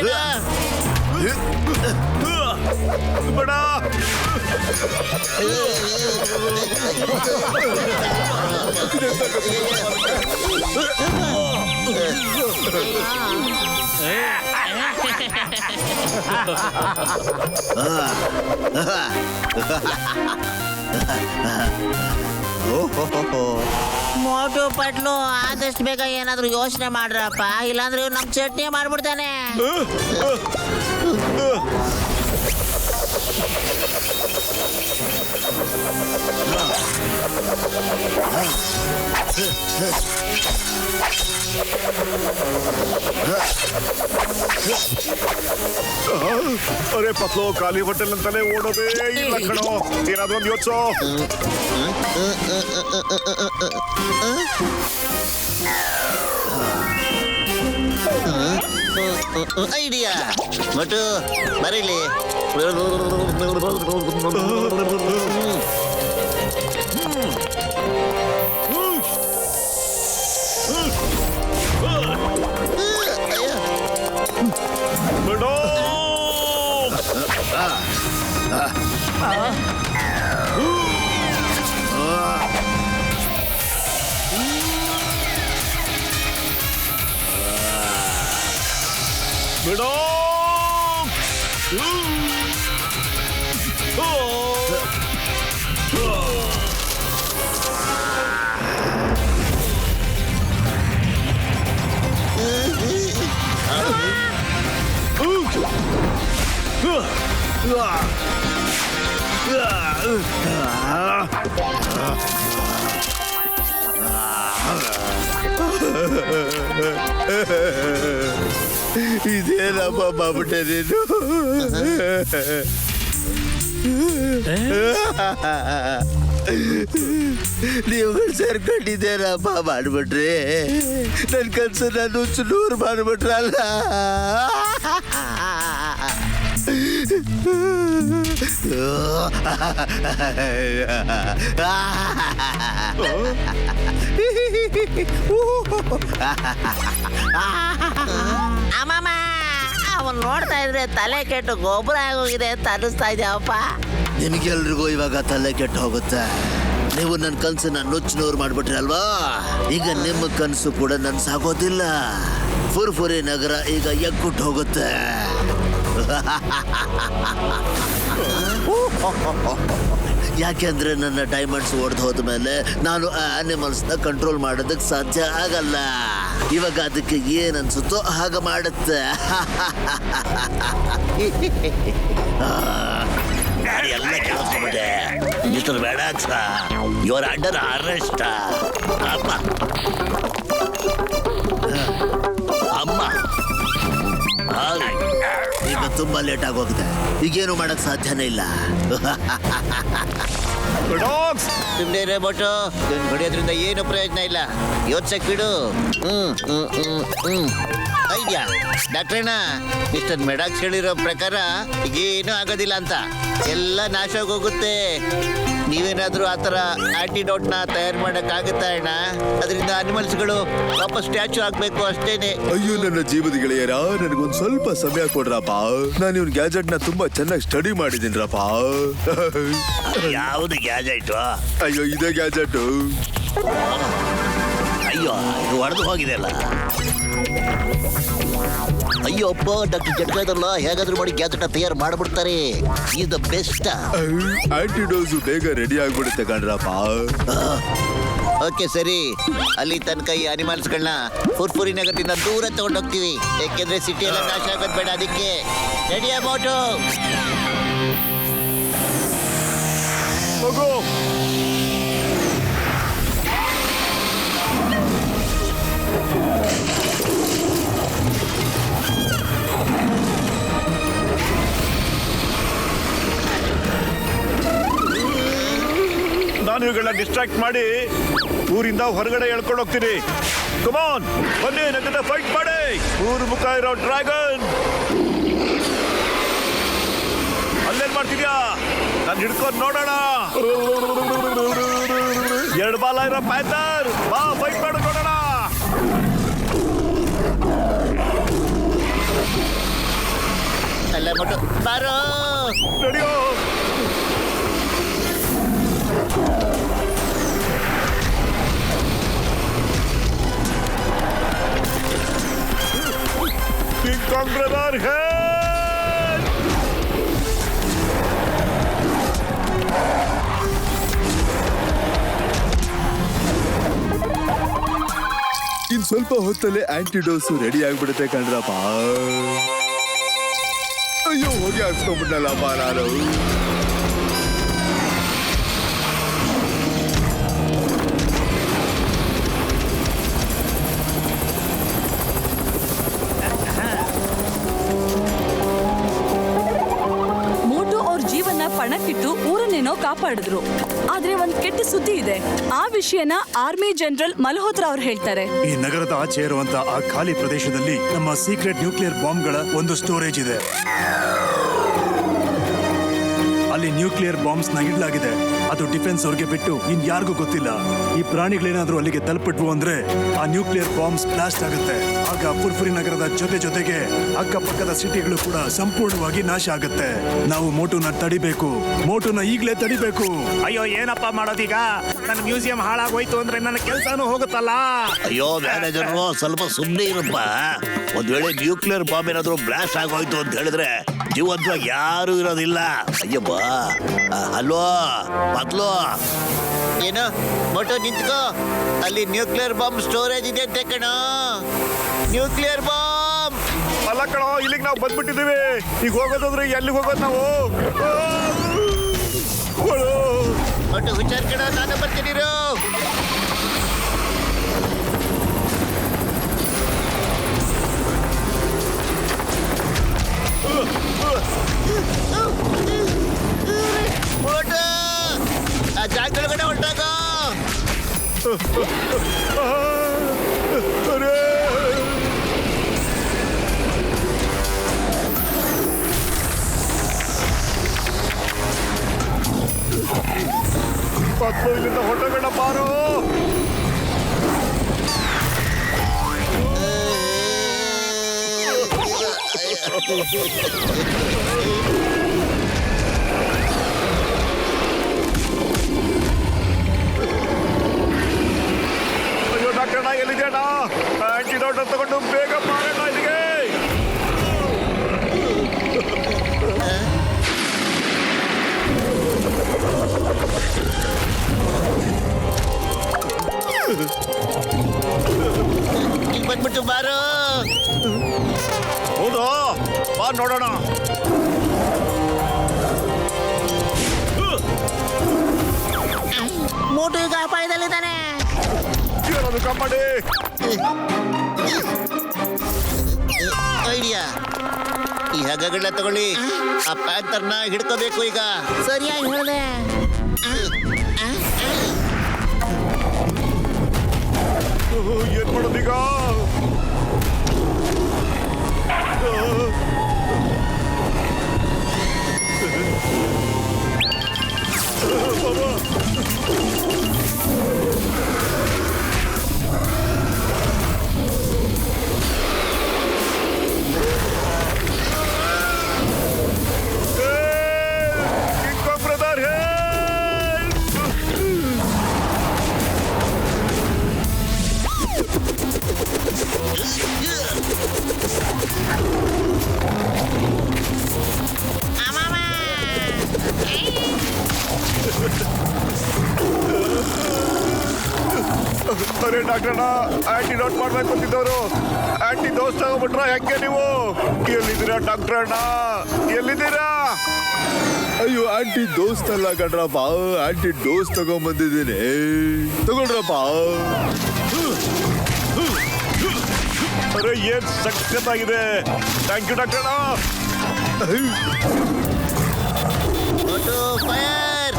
ಬೇಡ. ಮೋಟು ಪಟ್ಲು, ಆದಷ್ಟು ಬೇಗ ಏನಾದ್ರೂ ಯೋಚನೆ ಮಾಡ್ರಪ್ಪ, ಇಲ್ಲಾಂದ್ರೆ ಇವ್ರು ನಮ್ ಚಟ್ನಿ ಮಾಡ್ಬಿಡ್ತಾನೆ. ಅರೆ ಪತ್ಲು, ಖಾಲಿ ಹೋಟೆಲ್ ಅಂತಾನೆ ಓಡೋದೇ ಇಲ್ಲ ಕಣೋ. ಏನಾದ್ರೂ ಒಂದು ಯೋಚಿಸೋ. ಐಡಿಯಾ ಮಟು, ಬರೀಲಿ. ಇದೇನಪ್ಪ ಮಾಡ್ಬಿಟ್ಟೆ ನೀನು? ನೀವುಗಳು ಸೇರ್ಕೊಂಡಿದ್ದೇನಪ್ಪ ಮಾಡ್ಬಿಟ್ರಿ. ನನ್ನ ಕನ್ಸನ್ನ ನುಚ್ಚು ನೂರು ಮಾಡ್ಬಿಟ್ರಲ್ಲ. ಅಮ್ಮಮ್ಮ ಅವನ್ ನೋಡ್ತಾ ಇದ್ರೆ ತಲೆ ಕೆಟ್ಟು ಗೊಬ್ಬರ ಆಗೋಗಿದೆ ಅಂತ ಅನಿಸ್ತಾ ಇದೆಯಪ್ಪ. ನಿಮಗೆಲ್ರಿಗೂ ಇವಾಗ ತಲೆ ಕೆಟ್ಟು ಹೋಗುತ್ತೆ. ನೀವು ನನ್ನ ಕನಸನ್ನ ನುಚ್ಚುನೂರು ಮಾಡ್ಬಿಟ್ರಿ ಅಲ್ವಾ? ಈಗ ನಿಮ್ಮ ಕನಸು ಕೂಡ ನನ್ಸಾಗೋದಿಲ್ಲ. ಫುರ್ಫುರಿ ನಗರ ಈಗ ಎಕ್ಕುಟ್ಟು ಹೋಗುತ್ತೆ. ಯಾಕೆಂದ್ರೆ ನನ್ನ ಡೈಮಂಡ್ಸ್ ಒಡೆದು ಹೋದ ಮೇಲೆ ನಾನು ಆ ಅನಿಮಲ್ಸ್ ನ ಕಂಟ್ರೋಲ್ ಮಾಡೋದಕ್ಕೆ ಸಾಧ್ಯ ಆಗಲ್ಲ. ಇವಾಗ ಅದಕ್ಕೆ ಏನ್ ಅನ್ಸುತ್ತೋ ಹಾಗೆ ಮಾಡುತ್ತೆ. ಎಲ್ಲ ಕೇಳಿಸ್ಕೊಂಬಿಟ್ಟೆ. ಮಿಸ್ಟರ್ ಬೇಡಾಕ್ಸ, ಇವರ ಅಂಡರ್ ಅರೆಸ್ಟ್. ಅಮ್ಮ ಅಮ್ಮ ಈಗ ತುಂಬಾ ಲೇಟ್ ಆಗೋಗಿದೆ. ಈಗೇನು ಮಾಡಕ್ ಸಾಧ್ಯನೇ ಇಲ್ಲ. ಸುಮ್ಮನೆ ಇರೋ ಬೋಟು, ಹೊಡೆಯೋದ್ರಿಂದ ಏನು ಪ್ರಯೋಜನ ಇಲ್ಲ. ಯೋಚ್ಸಕ್ ಬಿಡು. ಐಡಿಯಾ ಡಾಕ್ಟ್ರಣ್ಣ, ಮಿಸ್ಟರ್ ಮೆಡಾಕ್ಸ್ ಹೇಳಿರೋ ಪ್ರಕಾರ ಈಗೇನು ಆಗೋದಿಲ್ಲ ಅಂತ. ಎಲ್ಲ ನಾಶ ಹೋಗುತ್ತೆ. ನೀವೇನಾದ್ರೂ ಆ ಥರ ಆಂಟಿಡೋಟ್ನ ತಯಾರು ಮಾಡೋಕ್ಕಾಗುತ್ತಾ ಅಣ್ಣ? ಅದರಿಂದ ಅನಿಮಲ್ಸ್ಗಳು ವಾಪಸ್ ಸ್ಟ್ಯಾಚು ಆಗ್ಬೇಕು ಅಷ್ಟೇನೆ. ಅಯ್ಯೋ ನನ್ನ ಜೀವದ ಗೆಳೆಯರ, ನನಗೊಂದ್ ಸ್ವಲ್ಪ ಸಮಯ ಕೊಡ್ರಪ್ಪ. ನಾನು ಇವ್ನ ಗ್ಯಾಜೆಟ್ ನ ತುಂಬಾ ಚೆನ್ನಾಗಿ ಸ್ಟಡಿ ಮಾಡಿದೀನ್ರಪ್ಪ. ಯಾವ್ದು ಗ್ಯಾಜೆಟ್? ಅಯ್ಯೋ ಇದೇ ಗ್ಯಾಜೆಟ್. ಅಯ್ಯೋ ಇದು ಹೊಡೆದು ಹೋಗಿದೆ ಅಲ್ಲ. ಅಯ್ಯೋ ಅಪ್ಪ, ಡಾಕ್ಟರ್ ಜಡ್ಕಾಯ್ದಲ್ಲ, ಹೇಗಾದ್ರೂ ಮಾಡಿ ಗ್ಯಾಜೆಟ್ ತಯಾರು ಮಾಡ್ಬಿಡ್ತಾರೆ. Is the best. ಆಂಟಿಡೋಸು ಬೇಗ ರೆಡಿ ಆಗ್ಬಿಡುತ್ತೆ ಕಣ್ರಪ್ಪ. ಓಕೆ ಸರಿ, ಅಲ್ಲಿ ತನಕ ಈ ಅನಿಮಲ್ಸ್ಗಳನ್ನ ಫುರ್ಫುರಿ ನಗರದಿಂದ ದೂರ ತಗೊಂಡೋಗ್ತೀವಿ. ಯಾಕೆಂದ್ರೆ ಸಿಟಿ ಎಲ್ಲ ನಾಶ ಆಗೋದು ಬೇಡ. ಅದಕ್ಕೆ ರೆಡಿ ಅಬೌಟು ಹೋಗು. ನಾನು ಇವುಗಳನ್ನ ಡಿಸ್ಟ್ರಾಕ್ಟ್ ಮಾಡಿ ಊರಿಂದ ಹೊರಗಡೆ ಎಳ್ಕೊಂಡು ಹೋಗ್ತೀನಿ. ಕಮಾನ್ ಬನ್ನಿ, ನನ್ನ ಜೊತೆ ಫೈಟ್ ಮಾಡಿ. 3 ಮುಖ ಇರೋ ಡ್ರ್ಯಾಗನ್. ಅಲ್ಲೇನ್ ಮಾಡ್ತಿದ್ಯಾ? ನಾನು ಹಿಡ್ಕೊಂಡು ನೋಡೋಣ. 2 ಬಾಲ ಇರೋ ಪ್ಯಾಂಥರ್, ಬಾ ಫೈಟ್ ಮಾಡು ನೋಡೋಣ. ಅಲ್ಲ ಮೋಟು ಬಾರೋ. ನಡಿಯೋ. King Kong brother, head! ಇನ್ ಸ್ವಲ್ಪ ಹೊತ್ತಲ್ಲೇ ಆಂಟಿಡೋಸು ರೆಡಿ ಆಗ್ಬಿಡುತ್ತೆ ಕಣ್ರಪ್ಪ. ಅಯ್ಯೋ ಹೋಗಿ ಹಾಕ್ಸ್ಕೊಂಡ್ಬಿಟ್ನಲ್ಲಪ್ಪ ನಾನು. ಪಣಕ್ಕಿಟ್ಟು ಊರನ್ನೇನೋ ಕಾಪಾಡಿದ್ರು. ಆದ್ರೆ ಒಂದ್ ಕೆಟ್ಟ ಸುದ್ದಿ ಇದೆ. ಆ ವಿಷಯನ ಆರ್ಮಿ ಜನರಲ್ ಮಲ್ಹೋತ್ರಾ ಅವ್ರು ಹೇಳ್ತಾರೆ. ಈ ನಗರದ ಆಚೆ ಇರುವಂತ ಆ ಖಾಲಿ ಪ್ರದೇಶದಲ್ಲಿ ನಮ್ಮ ಸೀಕ್ರೆಟ್ ನ್ಯೂಕ್ಲಿಯರ್ ಬಾಂಬ್ಗಳ ಒಂದು ಸ್ಟೋರೇಜ್ ಇದೆ. ಅಲ್ಲಿ ನ್ಯೂಕ್ಲಿಯರ್ ಬಾಂಬ್ಸ್ ನ ಇಡಲಾಗಿದೆ. ಅದು ಡಿಫೆನ್ಸ್ ಅವ್ರಿಗೆ ಬಿಟ್ಟು ಇನ್ ಯಾರಿಗೂ ಗೊತ್ತಿಲ್ಲ. ಈ ಪ್ರಾಣಿಗಳೇನಾದ್ರೂ ಅಲ್ಲಿಗೆ ತಲುಪಿಟ್ವು ಅಂದ್ರೆ ಆ ನ್ಯೂಕ್ಲಿಯರ್ ಬಾಂಬ್ಸ್ ಬ್ಲಾಸ್ಟ್ ಆಗುತ್ತೆ. ಆಗ ಫುರ್ಫುರಿ ನಗರದ ಜೊತೆಗೆ ಅಕ್ಕಪಕ್ಕದ ಸಿಟಿಗಳು ಕೂಡ ಸಂಪೂರ್ಣವಾಗಿ ನಾಶ ಆಗುತ್ತೆ. ನಾವು ಮೋಟುನ ತಡಿಬೇಕು. ಮೋಟುನ ಈಗ್ಲೇ ತಡಿಬೇಕು. ಅಯ್ಯೋ ಏನಪ್ಪ ಮಾಡೋದೀಗ? ನನ್ನ ಮ್ಯೂಸಿಯಂ ಹಾಳಾಗೋಯ್ತು ಅಂದ್ರೆ ನನ್ನ ಕೆಲಸನೂ ಹೋಗುತ್ತಲ್ಲ. ಅಯ್ಯೋ ಮ್ಯಾನೇಜರ್, ಸ್ವಲ್ಪ ಸುಮ್ಮನೆ ಇರಪ್ಪ. ಒಂದ್ ವೇಳೆ ನ್ಯೂಕ್ಲಿಯರ್ ಬಾಂಬ್ ಏನಾದ್ರು ಬ್ಲಾಸ್ಟ್ ಆಗೋಯ್ತು ಅಂತ ಹೇಳಿದ್ರೆ ಜೀವಂತವಾಗಿ ಯಾರು ಇರೋದಿಲ್ಲ. ಅಯ್ಯಪ್ಪ, ಅಲ್ವಾ ಮೊದ್ಲು ಏನು ಮೋಟೋ ನಿಂತ್ಕೋ. ಅಲ್ಲಿ ನ್ಯೂಕ್ಲಿಯರ್ ಬಾಂಬ್ ಸ್ಟೋರೇಜ್ ಇದೆ ಅಂತ ಕಣೋ. ನ್ಯೂಕ್ಲಿಯರ್ ಬಾಂಬ್ ಅಲ್ಲ ಕಣೋ, ಇಲ್ಲಿಗೆ ನಾವು ಬಂದ್ಬಿಟ್ಟಿದ್ದೀವಿ. ಈಗ ಹೋಗೋದಂದ್ರೆ ಎಲ್ಲಿಗೆ ಹೋಗೋದು ನಾವು? ಮೋಟೋ ವಿಚಾರ ಕಣ, ನಾನು ಬರ್ತೀನಿರು. ಮೋಟೋ ಆ ಜಾಗದೊಳಗಡೆ ಹೊರಟಾಗ. ಮೊದಲು ಇಲ್ಲಿಂದ ಹೊರಟೋಗೋಣ ಬಾರೋ. ಅಯ್ಯೋ ಡಾಕ್ಟರ್ ಎಲ್ಲಿದೆಯಣ್ಣ? ಆಂಟಿಡೋಟ್ ತಗೊಂಡು ಬೇಗ ಮಾಡೋಣ ಇಲ್ಲಿಗೆ. ಈಗ ಬಂದ್ಬಿಟ್ಟು ಬಾರೋ. ಹೌದಾ? ಬಾ ನೋಡೋಣ. ಮೋಟು ಈಗ ಅಪಾಯದಲ್ಲಿದ್ದಾನೆ. ಯಾರಾದ್ರೂ ಕಾಪಾಡಿ. ಐಡಿಯಾ, ಈ ಹಗ್ಗಗಳನ್ನ ತಗೊಳ್ಳಿ. ಆ ಪ್ಯಾಂತರ್ನ ಹಿಡ್ಕೋಬೇಕು ಈಗ. ಸರಿಯಾಗಿ ಹೇಳಿದೆ. ಏನ್ ಮಾಡೋದೀಗ? ಬ್ರದರ್ ಅರೆ ಡಾಕ್ಟರ್ನ ಆಂಟಿಡೋಟ್ ಮಾಡ್ಬೇಕು ಅಂತಿದ್ದವರು ಆಂಟಿ ಡೋಸ್ ತಗೊಂಡ್ಬಿಟ್ರ ಹೆಂಗೆ ನೀವು? ಎಲ್ಲಿದ್ದೀರಾ ಡಾಕ್ಟರ್ನ? ಎಲ್ಲಿದ್ದೀರಾ? ಅಯ್ಯೋ ಆಂಟಿ ದೋಸ್ತ್ ಅಲ್ಲ ಕಣ್ರಪ್ಪ, ಆಂಟಿ ಡೋಸ್ ತಗೊಂಡ್ಬಂದಿದ್ದೀನಿ. ತಗೊಂಡ್ರಪ್ಪ. ಅರೆ ಏನ್ ಸಖತ್ತಾಗಿದೆ. ಥ್ಯಾಂಕ್ ಯು ಡಾಕ್ಟರ್ನ. ಫೈರ್.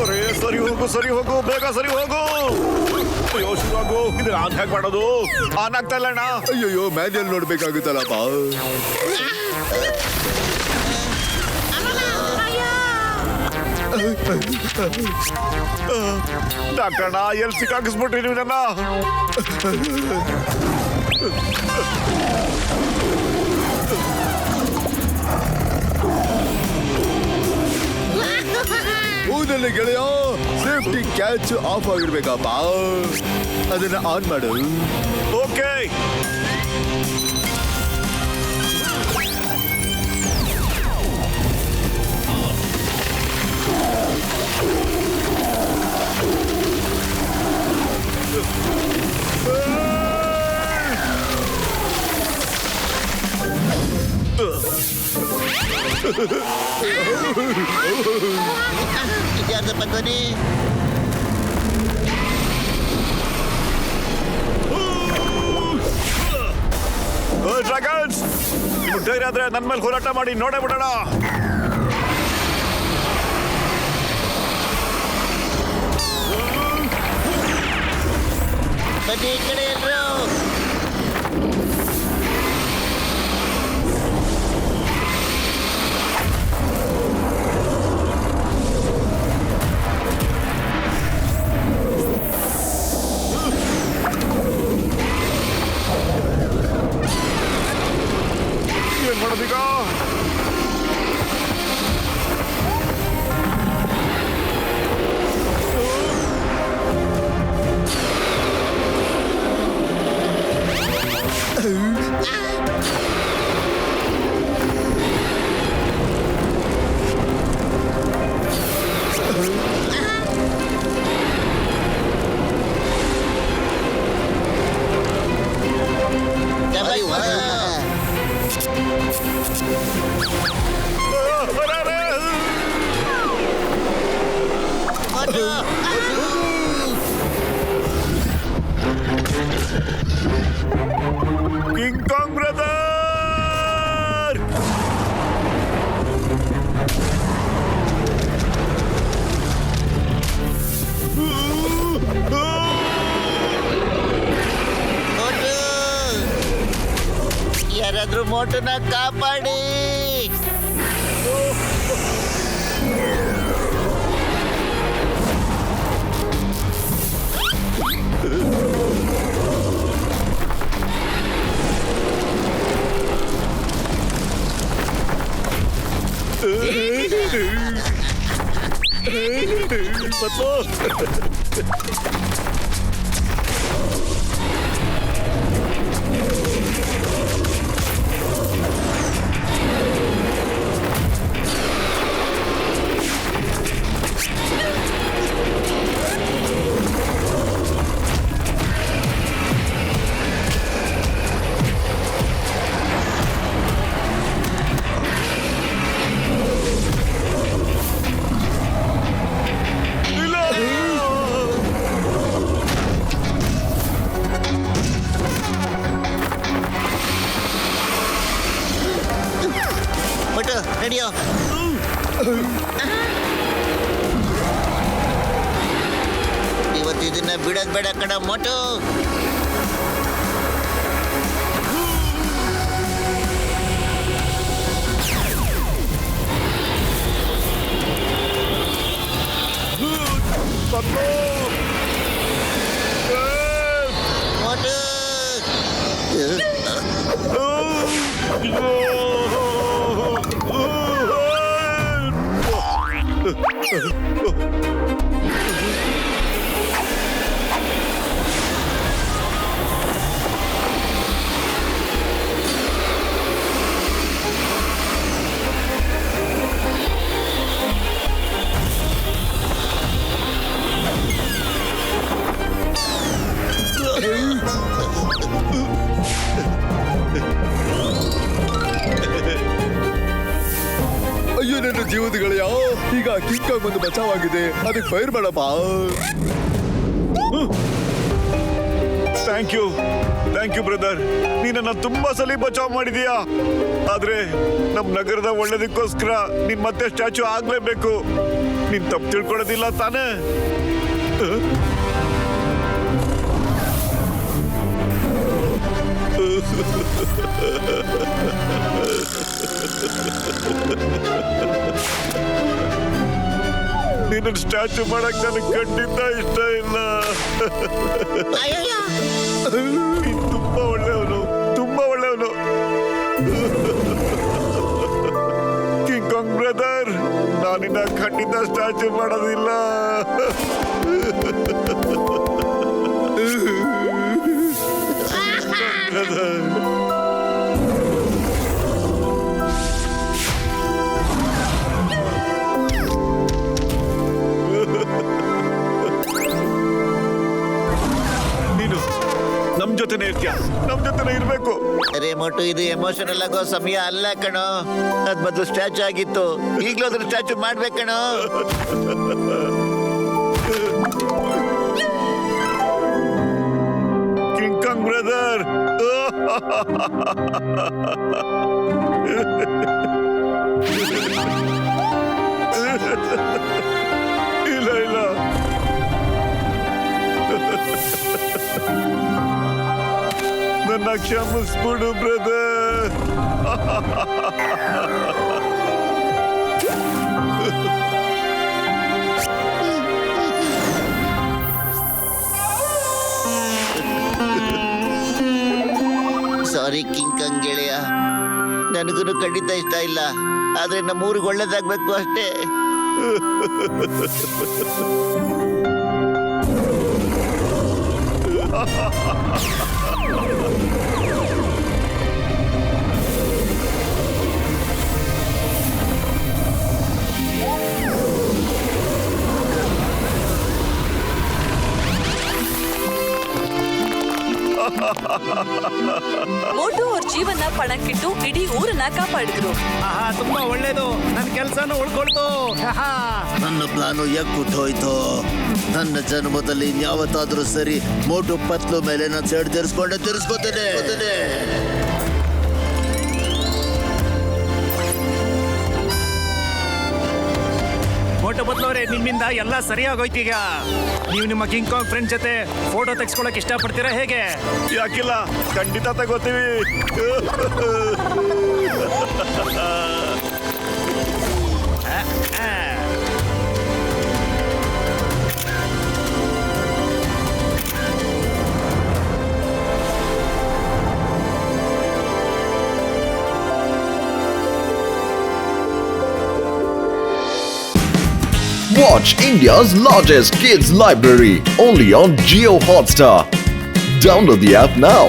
ಅರೆ ಸರಿ ಹೋಗು, ಸರಿ ಹೋಗು, ಬೇಗ ಸರಿ ಹೋಗು. ಅಯ್ಯೋ ಶುರುವಾಗು. ಇದ್ರ ಆನ್ ಹ್ಯಾಕ್ ಮಾಡೋದು? ಆನ್ ಆಗ್ತಾ ಇಲ್ಲ ಅಣ್ಣ. ಅಯ್ಯೋ ಮ್ಯಾನ್ಯಲ್ ನೋಡ್ಬೇಕಾಗುತ್ತಲ್ಲಪ್ಪ. ಡಾಕ್ಟರ್ನ ಎಲ್ಲಿ ಸಿಕ್ಕಾಕಿಸ್ಬಿಟ್ರಿ ನೀವು ನನ್ನ? ಊದಲ್ಲಿ ಗೆಳೆಯ, ಸೇಫ್ಟಿ ಕ್ಯಾಚ್ ಆಫ್ ಆಗಿರ್ಬೇಕಪ್ಪ. ಅದನ್ನ ಆನ್ ಮಾಡು. ಓಕೆ. ಇದ್ಯಾರ್ದಪ್ಪ ಧ್ವನಿ? ಡ್ರ್ಯಾಗನ್ಸ್, ನಿಮ್ಗೆ ಧೈರ್ಯ ಆದ್ರೆ ನನ್ನ ಮೇಲೆ ಹೋರಾಟ ಮಾಡಿ ನೋಡೇ ಬಿಡೋಣ. ಬನ್ನಿ ಈ ಕಡೆ ಎಲ್ರು. ಏನ್ ಮಾಡೋದೀಗ? King Kong brother! ಯಾರಾದ್ರೂ ಮೋಟುನ ಕಾಪಾಡಿ. ಮೋಟು ನಡಿಯೋ. ಇವತ್ತು ಇದನ್ನ ಬಿಡೋದ್ ಬೇಡ ಕಣ ಮೋಟು. ಮೋಟು ಅಯ್ಯೋ ನನ್ನ ಜೀವನಗಳಯ್ಯ, ಈಗ ಕಿಂಗ್ ಒಂದು ಬಚಾವಾಗಿದೆ, ಅದಕ್ಕೆ ಫೈರ್ ಮಾಡಪ್ಪ. Thank you brother. ನೀನನ್ನ ತುಂಬಾ ಸಲ ಬಚಾವ್ ಮಾಡಿದೀಯಾ. ಆದ್ರೆ ನಮ್ ನಗರದ ಒಳ್ಳೇದಕ್ಕೋಸ್ಕರ ನೀನ್ ಮತ್ತೆ ಸ್ಟ್ಯಾಚು ಆಗ್ಲೇಬೇಕು. ನೀನ್ ತಪ್ಪು ತಿಳ್ಕೊಳ್ಳೋದಿಲ್ಲ ತಾನೇ? ನಿನ್ನ ಸ್ಟ್ಯಾಚು ಮಾಡಕ್ ನನಗೆ ಖಂಡಿತ ಇಷ್ಟ ಇಲ್ಲ. ನೀನ್ ತುಂಬಾ ಒಳ್ಳೆಯವನು. ಕಿಂಗ್ ಕಾಂಗ್ ಬ್ರದರ್, ನಾನಿನ್ನ ಖಂಡಿತ ಸ್ಟ್ಯಾಚು ಮಾಡೋದಿಲ್ಲ. ನೀನು ನಮ್ ಜೊತೆನೆ ಇರ್ತೀಯ, ನಮ್ ಜೊತೆನೆ ಇರ್ಬೇಕು. ಅರೆ ಮೋಟು, ಇದು ಎಮೋಷನಲ್ ಆಗೋ ಸಮಯ ಅಲ್ಲ ಕಣೋ. ಅದ್ ಮೊದಲು ಸ್ಟ್ಯಾಚು ಆಗಿತ್ತು, ಈಗ್ಲೂ ಅದ್ರ ಸ್ಟ್ಯಾಚು ಮಾಡ್ಬೇಕಣೋ. ಕಿಂಗ್ ಕಾಂಗ್ ಬ್ರದರ್, ಇಲ್ಲ ನನ್ನ ಕ್ಷಮಿಸ್ಬಿಡು ಬ್ರದರ್. ಸಾರಿ ಕಿಂಗ್ ಕಾಂಗ್ ಗೆಳೆಯ, ನನಗೂ ಖಂಡಿತ ಇಷ್ಟ ಇಲ್ಲ. ಆದ್ರೆ ನಮ್ಮೂರಿಗೆ ಒಳ್ಳೇದಾಗ್ಬೇಕು ಅಷ್ಟೇ. ಮೋಟು ಅವ್ರ ಜೀವನ ಪಣಕ್ಕಿಟ್ಟು ಇಡೀ ಊರನ್ನ ಕಾಪಾಡಿದ್ರು. ತುಂಬಾ ಒಳ್ಳೇದು, ನನ್ನ ಕೆಲಸನೂ ಉಳ್ಕೊಳ್ತು. ನನ್ನ ಪ್ಲಾನು ಹೋಯ್ತು. ನನ್ನ ಜನ್ಮದಲ್ಲಿ ಇನ್ಯಾವತ್ತಾದ್ರೂ ಸರಿ ಮೋಟು ಪತ್ಲು ಮೇಲೆ ನಾನು ಸೈಡ್ ತಿರ್ಸ್ಕೋತೇನೆ. ಮೋಟು ಬದಲವ್ರೆ ನಿಮ್ಮಿಂದ ಎಲ್ಲ ಸರಿಯಾಗೋಯ್ತು. ಈಗ ನೀವು ನಿಮ್ಮ ಕಿಂಗ್ ಕಾಂಗ್ ಫ್ರೆಂಡ್ ಜೊತೆ ಫೋಟೋ ತೆಗೆಸ್ಕೊಳಕ್ ಇಷ್ಟಪಡ್ತೀರಾ ಹೇಗೆ? ಯಾಕಿಲ್ಲ, ಖಂಡಿತ ತಗೋತೀವಿ. Watch India's largest kids library only on Jio Hotstar. Download the app now.